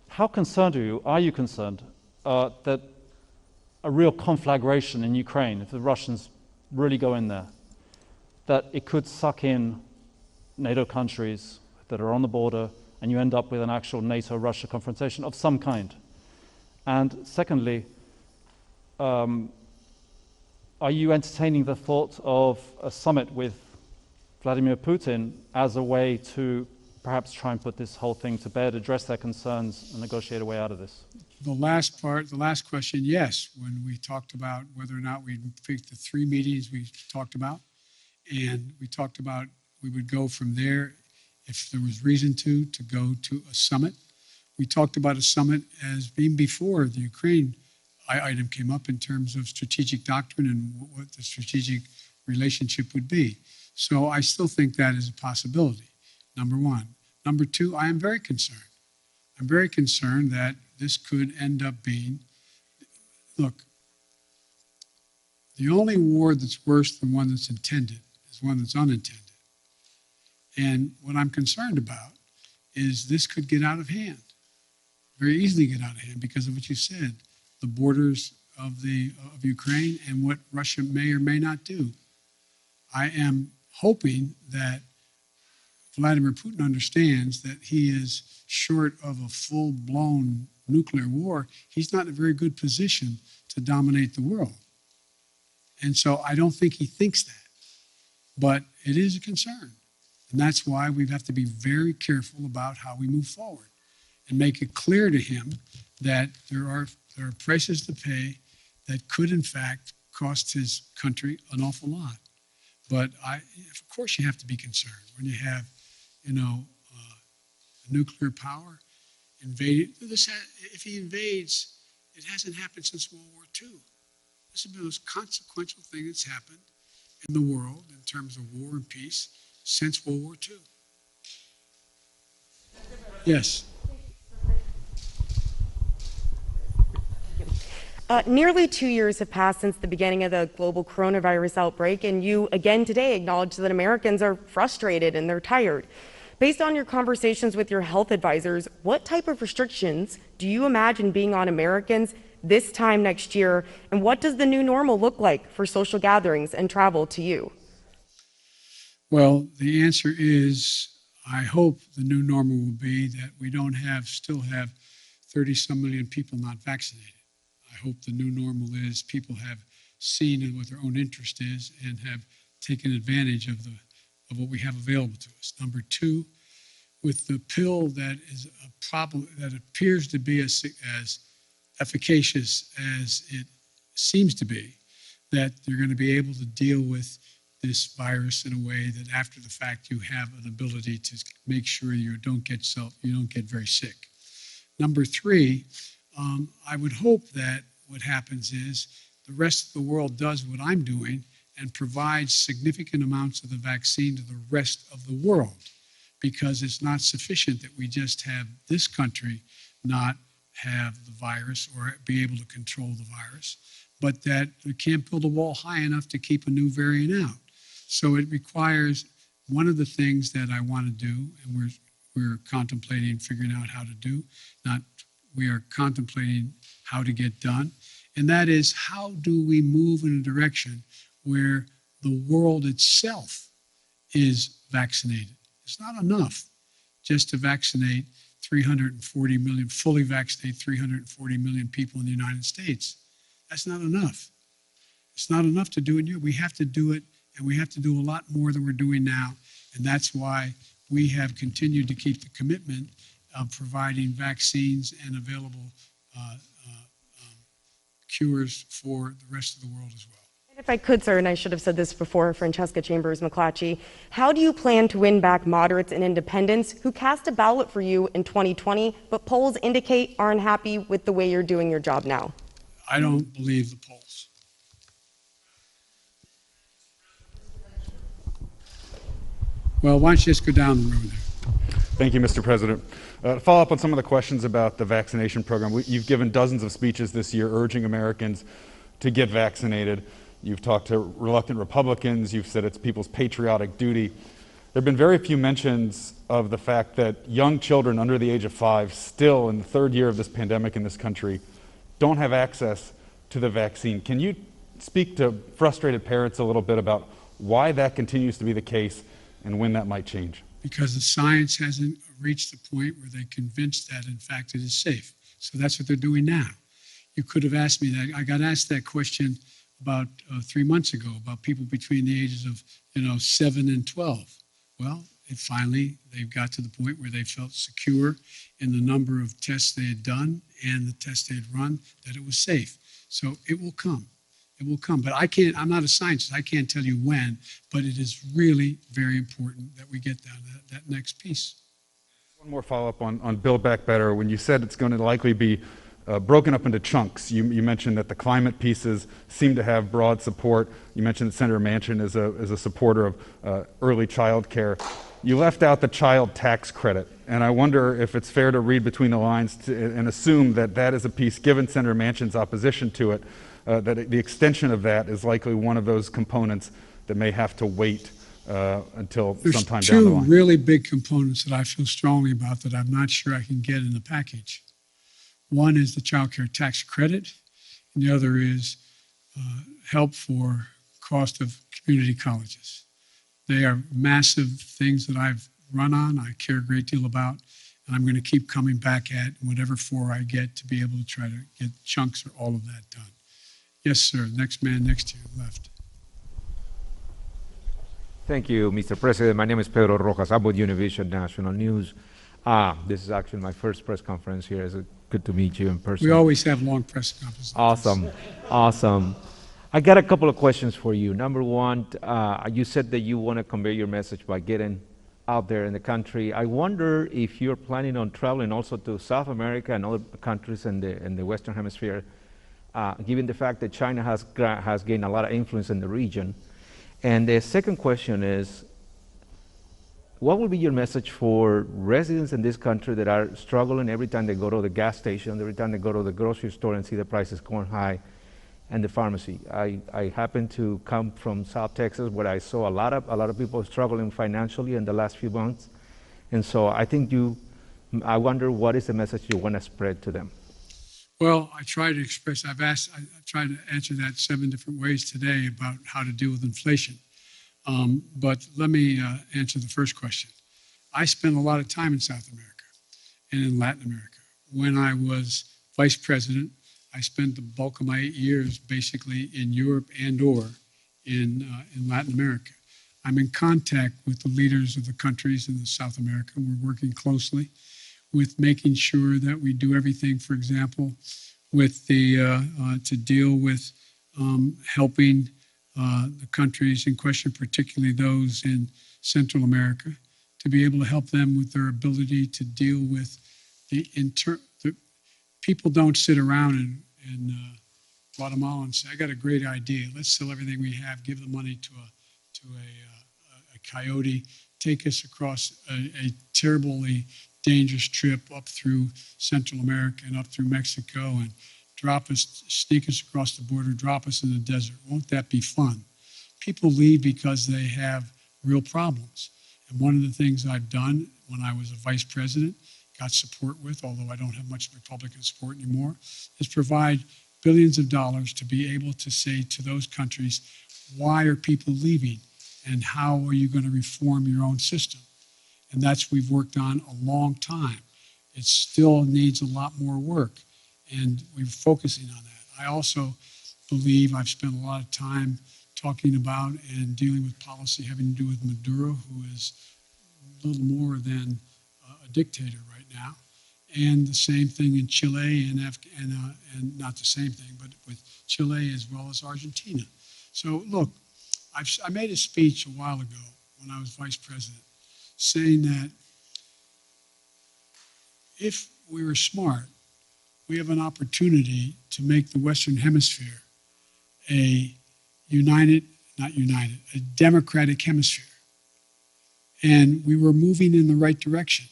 How concerned are you concerned that a real conflagration in Ukraine, if the Russians really go in there, that it could suck in NATO countries that are on the border and you end up with an actual NATO-Russia confrontation of some kind? And secondly, are you entertaining the thought of a summit with Vladimir Putin as a way to perhaps try and put this whole thing to bed, address their concerns, and negotiate a way out of this? The last part, the last question, yes. When we talked about whether or not we'd pick the 3 meetings we talked about, and we talked about we would go from there if there was reason to go to a summit. We talked about a summit as being before the Ukraine item came up in terms of strategic doctrine and what the strategic relationship would be. So I still think that is a possibility, number one. Number two, I am very concerned. I'm very concerned that this could end up being, look, the only war that's worse than one that's intended is one that's unintended. And what I'm concerned about is this could get out of hand, very easily get out of hand because of what you said, the borders of Ukraine and what Russia may or may not do. I am hoping that Vladimir Putin understands that he is short of a full-blown nuclear war. He's not in a very good position to dominate the world. And so I don't think he thinks that. But it is a concern. And that's why we have to be very careful about how we move forward and make it clear to him that there are prices to pay that could, in fact, cost his country an awful lot. But of course you have to be concerned when you have, nuclear power invaded. If he invades, it hasn't happened since World War II. This is the most consequential thing that's happened in the world in terms of war and peace since World War II. Yes. Nearly 2 years have passed since the beginning of the global coronavirus outbreak, and you again today acknowledge that Americans are frustrated and they're tired. Based on your conversations with your health advisors, what type of restrictions do you imagine being on Americans this time next year, and what does the new normal look like for social gatherings and travel to you? Well, the answer is, I hope the new normal will be that we don't still have 30-some million people not vaccinated. I hope the new normal is people have seen what their own interest is and have taken advantage of what we have available to us. Number two, with the pill that is a problem that appears to be as efficacious as it seems to be, that you're going to be able to deal with this virus in a way that after the fact you have an ability to make sure you don't get very sick. Number three, I would hope that what happens is the rest of the world does what I'm doing and provides significant amounts of the vaccine to the rest of the world, because it's not sufficient that we just have this country not have the virus or be able to control the virus, but that we can't build a wall high enough to keep a new variant out. So it requires one of the things that I want to do, and we're contemplating figuring out how to do, we are contemplating how to get done, and that is how do we move in a direction where the world itself is vaccinated. It's not enough just to vaccinate 340 million, fully vaccinate 340 million people in the United States. That's not enough. It's not enough to do it here. We have to do it, and we have to do a lot more than we're doing now, and that's why we have continued to keep the commitment of providing vaccines and available cures for the rest of the world as well. And if I could, sir, and I should have said this before, Francesca Chambers McClatchy, how do you plan to win back moderates and independents who cast a ballot for you in 2020, but polls indicate aren't happy with the way you're doing your job now? I don't believe the polls. Well, why don't you just go down the road there? Thank you, Mr. President. To follow up on some of the questions about the vaccination program, you've given dozens of speeches this year urging Americans to get vaccinated. You've talked to reluctant Republicans. You've said it's people's patriotic duty. There have been very few mentions of the fact that young children under the age of 5, still in the third year of this pandemic in this country, don't have access to the vaccine. Can you speak to frustrated parents a little bit about why that continues to be the case and when that might change? Because the science hasn't reached the point where they're convinced that, in fact, it is safe. So that's what they're doing now. You could have asked me that. I got asked that question about 3 months ago about people between the ages of 7 and 12. Well, they've got to the point where they felt secure in the number of tests they had done and the tests they had run, that it was safe. So it will come. It will come. But I'm not a scientist. I can't tell you when, but it is really very important that we get down to that next piece. One more follow-up on Build Back Better. When you said it's going to likely be broken up into chunks, you mentioned that the climate pieces seem to have broad support. You mentioned that Senator Manchin is a supporter of early child care. You left out the child tax credit, and I wonder if it's fair to read between the lines and assume that that is a piece, given Senator Manchin's opposition to it, that the extension of that is likely one of those components that may have to wait until sometime down the line. There's two really big components that I feel strongly about that I'm not sure I can get in the package. One is the child care tax credit, and the other is help for cost of community colleges. They are massive things that I've run on, I care a great deal about, and I'm going to keep coming back at whatever floor I get to be able to try to get chunks or all of that done. Yes, sir. Next man next to you, left. Thank you, Mr. President. My name is Pedro Rojas. I'm with Univision National News. This is actually my first press conference here. It's good to meet you in person. We always have long press conferences. Awesome. Awesome. I got a couple of questions for you. Number one, you said that you want to convey your message by getting out there in the country. I wonder if you're planning on traveling also to South America and other countries in the Western Hemisphere, given the fact that China has gained a lot of influence in the region. And the second question is, what will be your message for residents in this country that are struggling every time they go to the gas station, every time they go to the grocery store and see the prices going high, and the pharmacy? I happen to come from South Texas, where I saw a lot of people struggling financially in the last few months, and so I wonder what is the message you want to spread to them? Well, I try to express, I tried to answer that 7 different ways today about how to deal with inflation. But let me answer the first question. I spent a lot of time in South America and in Latin America. When I was vice president, I spent the bulk of my 8 years basically in Europe and/or in Latin America. I'm in contact with the leaders of the countries in South America. We're working closely with making sure that we do everything, for example, with to deal with helping the countries in question, particularly those in Central America, to be able to help them with their ability to deal with the people don't sit around in Guatemala and say, I got a great idea. Let's sell everything we have, give the money to a coyote, take us across a terribly dangerous trip up through Central America and up through Mexico and sneak us across the border, drop us in the desert. Won't that be fun? People leave because they have real problems. And one of the things I've done when I was a vice president, got support with, although I don't have much Republican support anymore, is provide billions of dollars to be able to say to those countries, why are people leaving? And how are you going to reform your own system? And that's we've worked on a long time. It still needs a lot more work, and we're focusing on that. I also believe I've spent a lot of time talking about and dealing with policy having to do with Maduro, who is a little more than a dictator right now, and the same thing in Chile and not the same thing, but with Chile as well as Argentina. So look, I made a speech a while ago when I was vice president, saying that if we were smart, we have an opportunity to make the Western Hemisphere a a democratic hemisphere. And we were moving in the right direction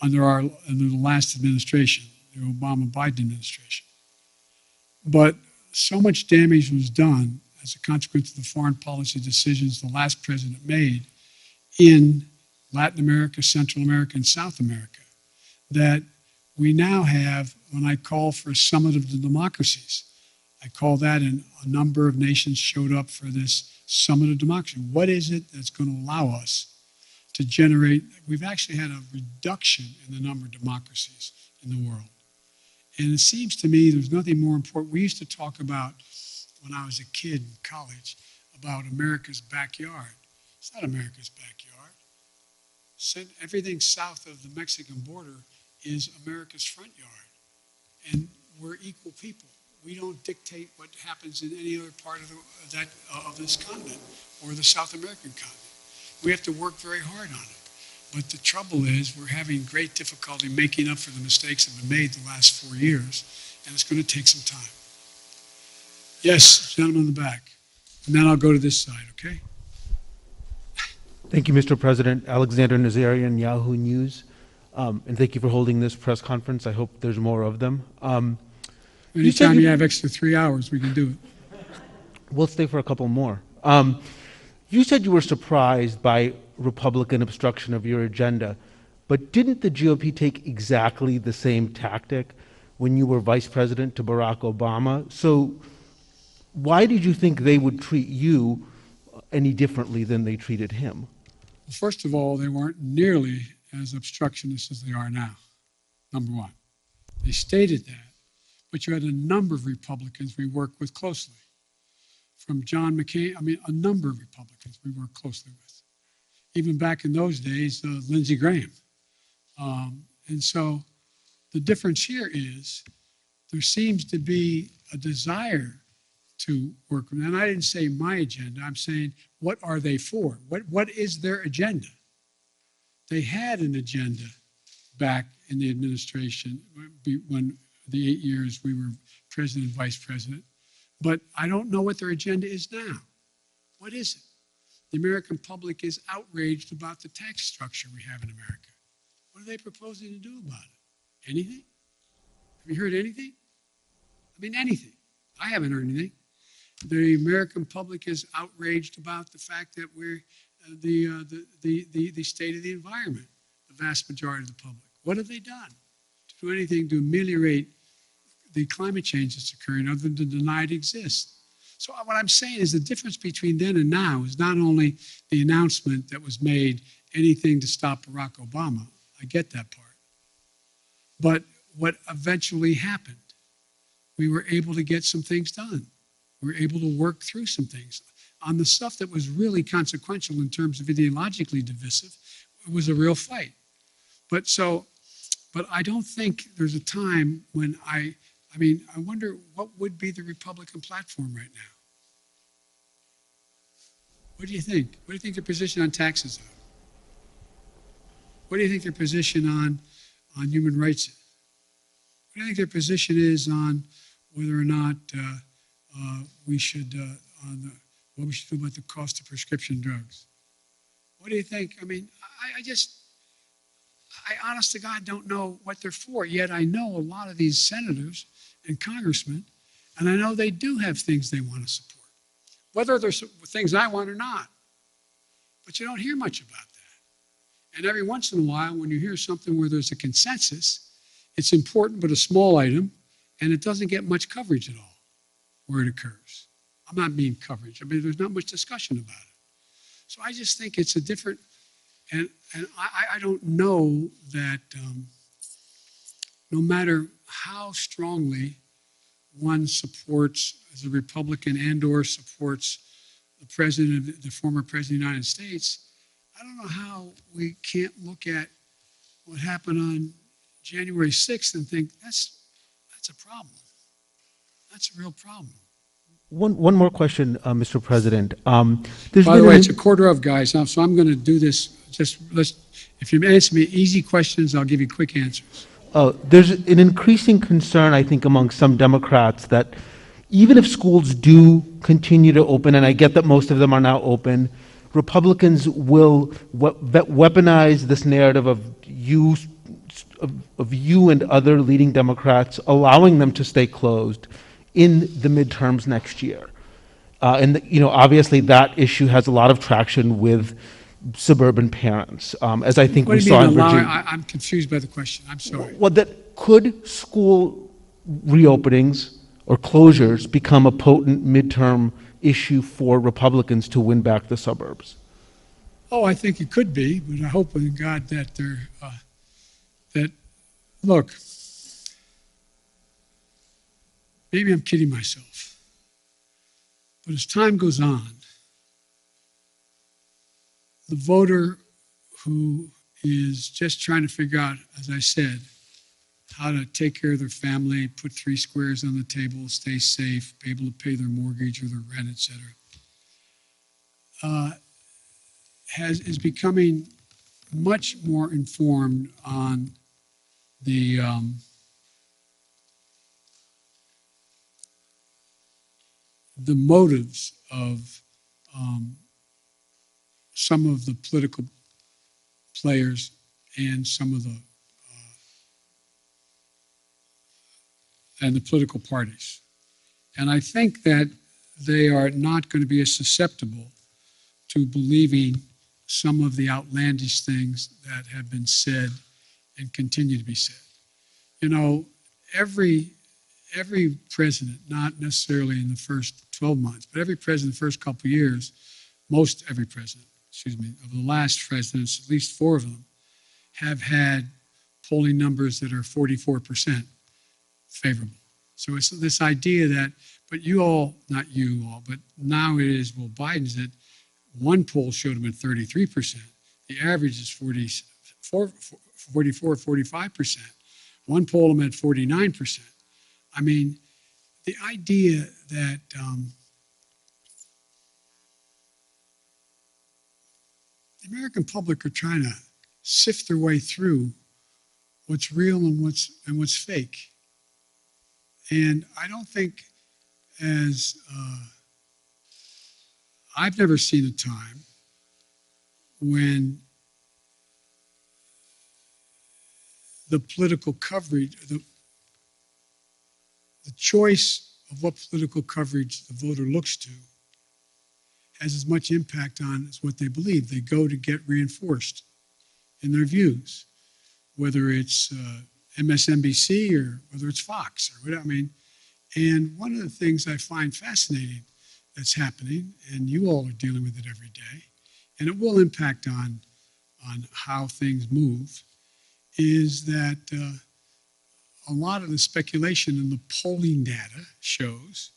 under the last administration, the Obama-Biden administration. But so much damage was done as a consequence of the foreign policy decisions the last president made in Latin America, Central America, and South America, that we now have, when I call for a summit of the democracies, I call that, and a number of nations showed up for this summit of democracy. What is it that's going to allow us to generate, we've actually had a reduction in the number of democracies in the world. And it seems to me there's nothing more important. We used to talk about, when I was a kid in college, about America's backyard. It's not America's backyard. Everything south of the Mexican border is America's front yard. And we're equal people. We don't dictate what happens in any other part of this continent or the South American continent. We have to work very hard on it. But the trouble is we're having great difficulty making up for the mistakes that have been made the last 4 years, and it's going to take some time. Yes, gentleman in the back. And then I'll go to this side, okay? Thank you, Mr. President. Alexander Nazarian, Yahoo News. And thank you for holding this press conference. I hope there's more of them. Anytime you have extra 3 hours, we can do it. We'll stay for a couple more. You said you were surprised by Republican obstruction of your agenda, but didn't the GOP take exactly the same tactic when you were vice president to Barack Obama? So why did you think they would treat you any differently than they treated him? First of all, they weren't nearly as obstructionist as they are now, number one. They stated that, but you had a number of Republicans we worked with closely. From John McCain, a number of Republicans we worked closely with. Even back in those days, Lindsey Graham. And so the difference here is there seems to be a desire to work with, and I didn't say my agenda, I'm saying what are they for? What is their agenda? They had an agenda back in the administration when the 8 years we were president and vice president, but I don't know what their agenda is now. What is it? The American public is outraged about the tax structure we have in America. What are they proposing to do about it? Anything? Have you heard anything? I mean, anything. I haven't heard anything. The American public is outraged about the fact that we're the state of the environment, the vast majority of the public. What have they done to do anything to ameliorate the climate change that's occurring other than to deny it exists? So what I'm saying is the difference between then and now is not only the announcement that was made, anything to stop Barack Obama. I get that part. But what eventually happened, we were able to get some things done. We were able to work through some things. On the stuff that was really consequential in terms of ideologically divisive, it was a real fight. But I don't think there's a time when I wonder what would be the Republican platform right now. What do you think? What do you think their position on taxes are? What do you think their position on human rights is? What do you think their position is on whether or not we should what we should do about the cost of prescription drugs? What do you think? I mean, I honest to God don't know what they're for, yet I know a lot of these senators and congressmen, and I know they do have things they want to support, whether there's things I want or not. But you don't hear much about that. And every once in a while, when you hear something where there's a consensus, it's important but a small item, and it doesn't get much coverage at all where it occurs. I'm not mean coverage. I mean, there's not much discussion about it. So I just think it's a different, and I don't know that no matter how strongly one supports as a Republican and or supports the president, the former president of the United States, I don't know how we can't look at what happened on January 6th and think that's a problem. That's a real problem. One more question, Mr. President. By the way, it's a quarter of, guys, so I'm going to do this. If you answer me easy questions, I'll give you quick answers. There's an increasing concern, I think, among some Democrats that even if schools do continue to open, and I get that most of them are now open, Republicans will weaponize this narrative of you and other leading Democrats, allowing them to stay closed in the midterms next year. Obviously that issue has a lot of traction with suburban parents, as I think we saw in Virginia. I'm confused by the question. I'm sorry. Well, could school reopenings or closures become a potent midterm issue for Republicans to win back the suburbs? Oh, I think it could be, but I hope in God that look, maybe I'm kidding myself, but as time goes on, the voter who is just trying to figure out, as I said, how to take care of their family, put 3 squares on the table, stay safe, be able to pay their mortgage or their rent, etc., is becoming much more informed on the motives of some of the political players and some of the political parties. And I think that they are not going to be as susceptible to believing some of the outlandish things that have been said and continue to be said. You know, every president, not necessarily in the first 12 months, but every president the first couple of years, every president, of the last presidents, at least 4 of them, have had polling numbers that are 44% favorable. So it's this idea that, but you all, not you all, but now it is, well, Biden's at, one poll showed him at 33%. The average is 44, 45%. One poll him at 49%. I mean, the idea that the American public are trying to sift their way through what's real and what's fake. And I don't think as I've never seen a time when the political coverage, the choice of what political coverage the voter looks to has as much impact on as what they believe. They go to get reinforced in their views, whether it's MSNBC or whether it's Fox or whatever. I mean, and one of the things I find fascinating that's happening, and you all are dealing with it every day, and it will impact on how things move, is that a lot of the speculation in the polling data shows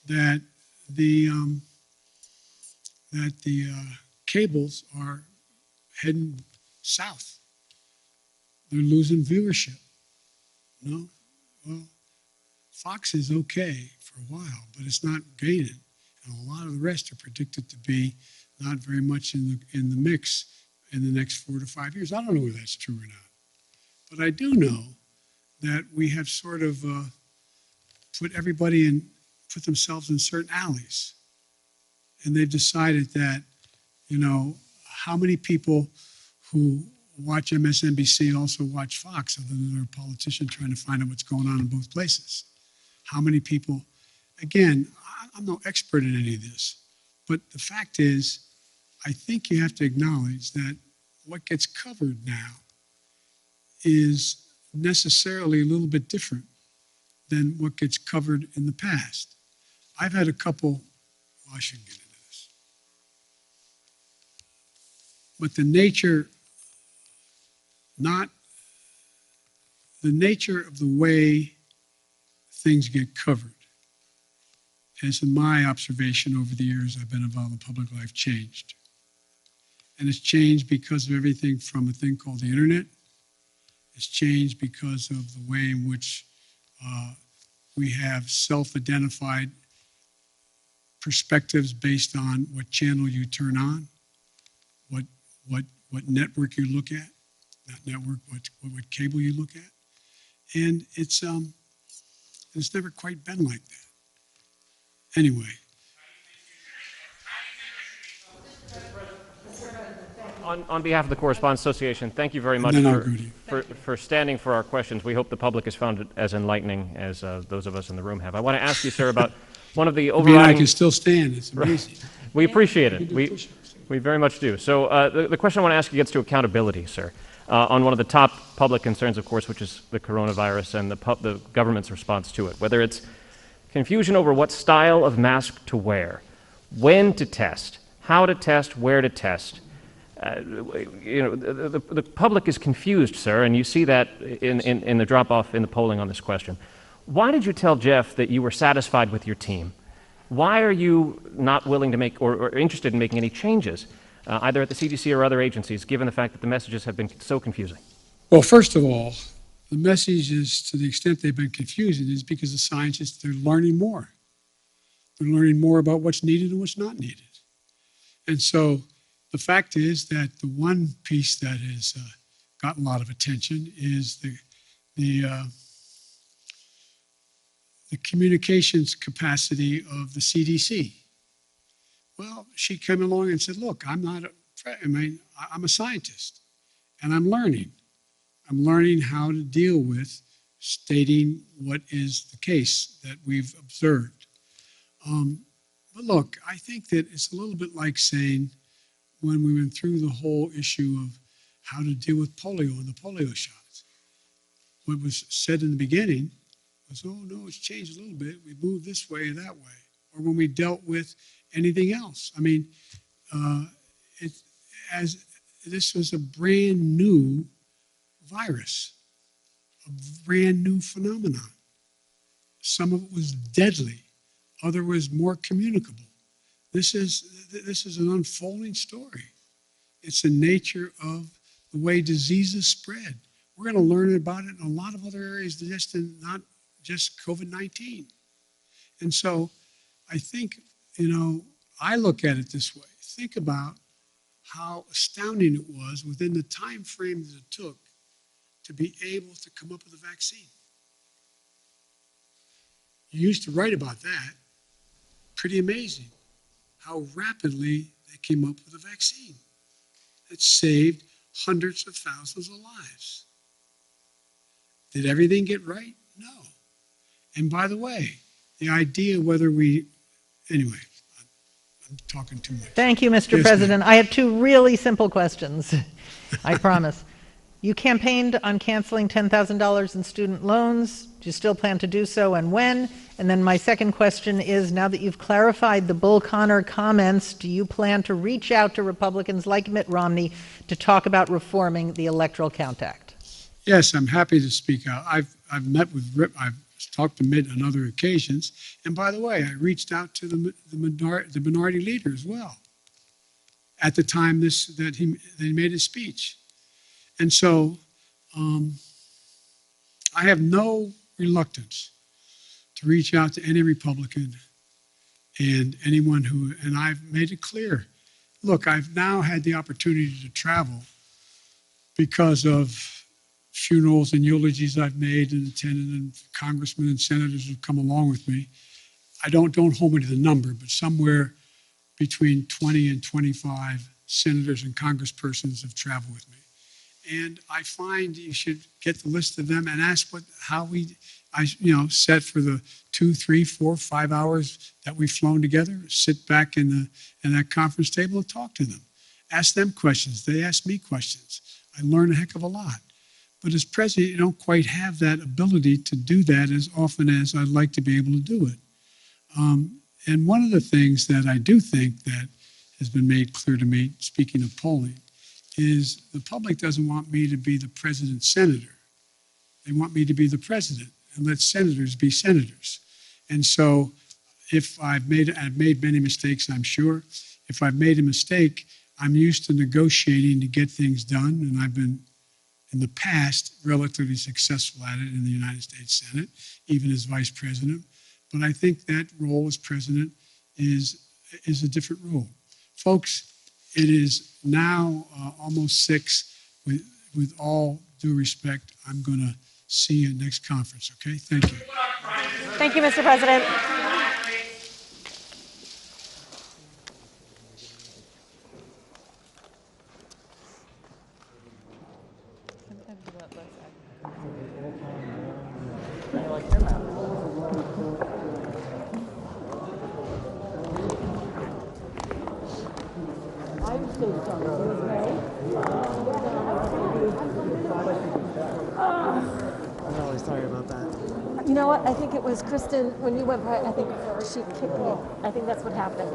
that the cables are heading south. They're losing viewership. No, well, Fox is okay for a while, but it's not gaining, and a lot of the rest are predicted to be not very much in the mix in the next 4 to 5 years. I don't know whether that's true or not, but I do know that we have sort of put themselves in certain alleys, and they've decided that, you know, how many people who watch MSNBC also watch Fox, other than they're a politician trying to find out what's going on in both places. How many people, again, I'm no expert in any of this, but the fact is, I think you have to acknowledge that what gets covered now is necessarily a little bit different than what gets covered in the past. I've had a couple, well, I shouldn't get into this, but the nature of the way things get covered has, in my observation over the years I've been involved in public life, changed. And it's changed because of everything from a thing called the internet. It's changed because of the way in which we have self-identified perspectives based on what channel you turn on, what network you look at, not network, what cable you look at. And it's never quite been like that. Anyway. On behalf of the Correspondents Association, thank you very much for standing for our questions. We hope the public has found it as enlightening as those of us in the room have. I want to ask you, sir, about one of the overriding... I can still stand. It's amazing. We appreciate it. We very much do. So the question I want to ask you gets to accountability, sir, on one of the top public concerns, of course, which is the coronavirus and the government's response to it, whether it's confusion over what style of mask to wear, when to test, how to test, where to test. The public is confused, sir, and you see that in the drop-off in the polling on this question. Why did you tell Jeff that you were satisfied with your team? Why are you not willing to make or interested in making any changes, either at the CDC or other agencies, given the fact that the messages have been so confusing? Well, first of all, the messages, to the extent they've been confusing, is because the scientists, they're learning more. They're learning more about what's needed and what's not needed. And so the fact is that the one piece that has gotten a lot of attention is the communications capacity of the CDC. Well, she came along and said, look, I'm a scientist, and I'm learning. I'm learning how to deal with stating what is the case that we've observed. But look, I think that it's a little bit like saying, when we went through the whole issue of how to deal with polio and the polio shots, what was said in the beginning was, oh no, it's changed a little bit. We moved this way or that way. Or when we dealt with anything else. I mean, this was a brand new virus, a brand new phenomenon. Some of it was deadly, other was more communicable. This is an unfolding story. It's the nature of the way diseases spread. We're going to learn about it in a lot of other areas, not just COVID-19. And so I think, I look at it this way. Think about how astounding it was within the time frame that it took to be able to come up with a vaccine. You used to write about that. Pretty amazing how rapidly they came up with a vaccine that saved hundreds of thousands of lives. Did everything get right? No. And by the way, the idea whether anyway, I'm talking too much. Thank you, Mr. Yes, President. ma'am. I have two really simple questions, I promise. You campaigned on canceling $10,000 in student loans. Do you still plan to do so, and when? And then my second question is, now that you've clarified the Bull Connor comments, do you plan to reach out to Republicans like Mitt Romney to talk about reforming the Electoral Count Act? Yes, I'm happy to speak out. I've met with I've talked to Mitt on other occasions, and by the way, I reached out to the minority leader as well at the time that he made his speech, and so I have no reluctance to reach out to any Republican and anyone and I've made it clear. Look, I've now had the opportunity to travel because of funerals and eulogies I've made and attended, and congressmen and senators have come along with me. Don't hold me to the number, but somewhere between 20 and 25 senators and congresspersons have traveled with me. And I find you should get the list of them and ask how I set for the 2, 3, 4, 5 hours that we've flown together, sit back in that conference table and talk to them. Ask them questions. They ask me questions. I learn a heck of a lot. But as president, you don't quite have that ability to do that as often as I'd like to be able to do it. And one of the things that I do think that has been made clear to me, speaking of polling, is the public doesn't want me to be the president's senator. They want me to be the president and let senators be senators. And so if I've made many mistakes, I'm sure. If I've made a mistake, I'm used to negotiating to get things done, and I've been, in the past, relatively successful at it in the United States Senate, even as vice president. But I think that role as president is a different role. Folks, it is now almost 6. With all due respect, I'm going to see you next conference, okay? Thank you. Thank you, Mr. President. I'm really sorry about that. You know what? I think it was Kristen, when you went by, I think she kicked me. I think that's what happened.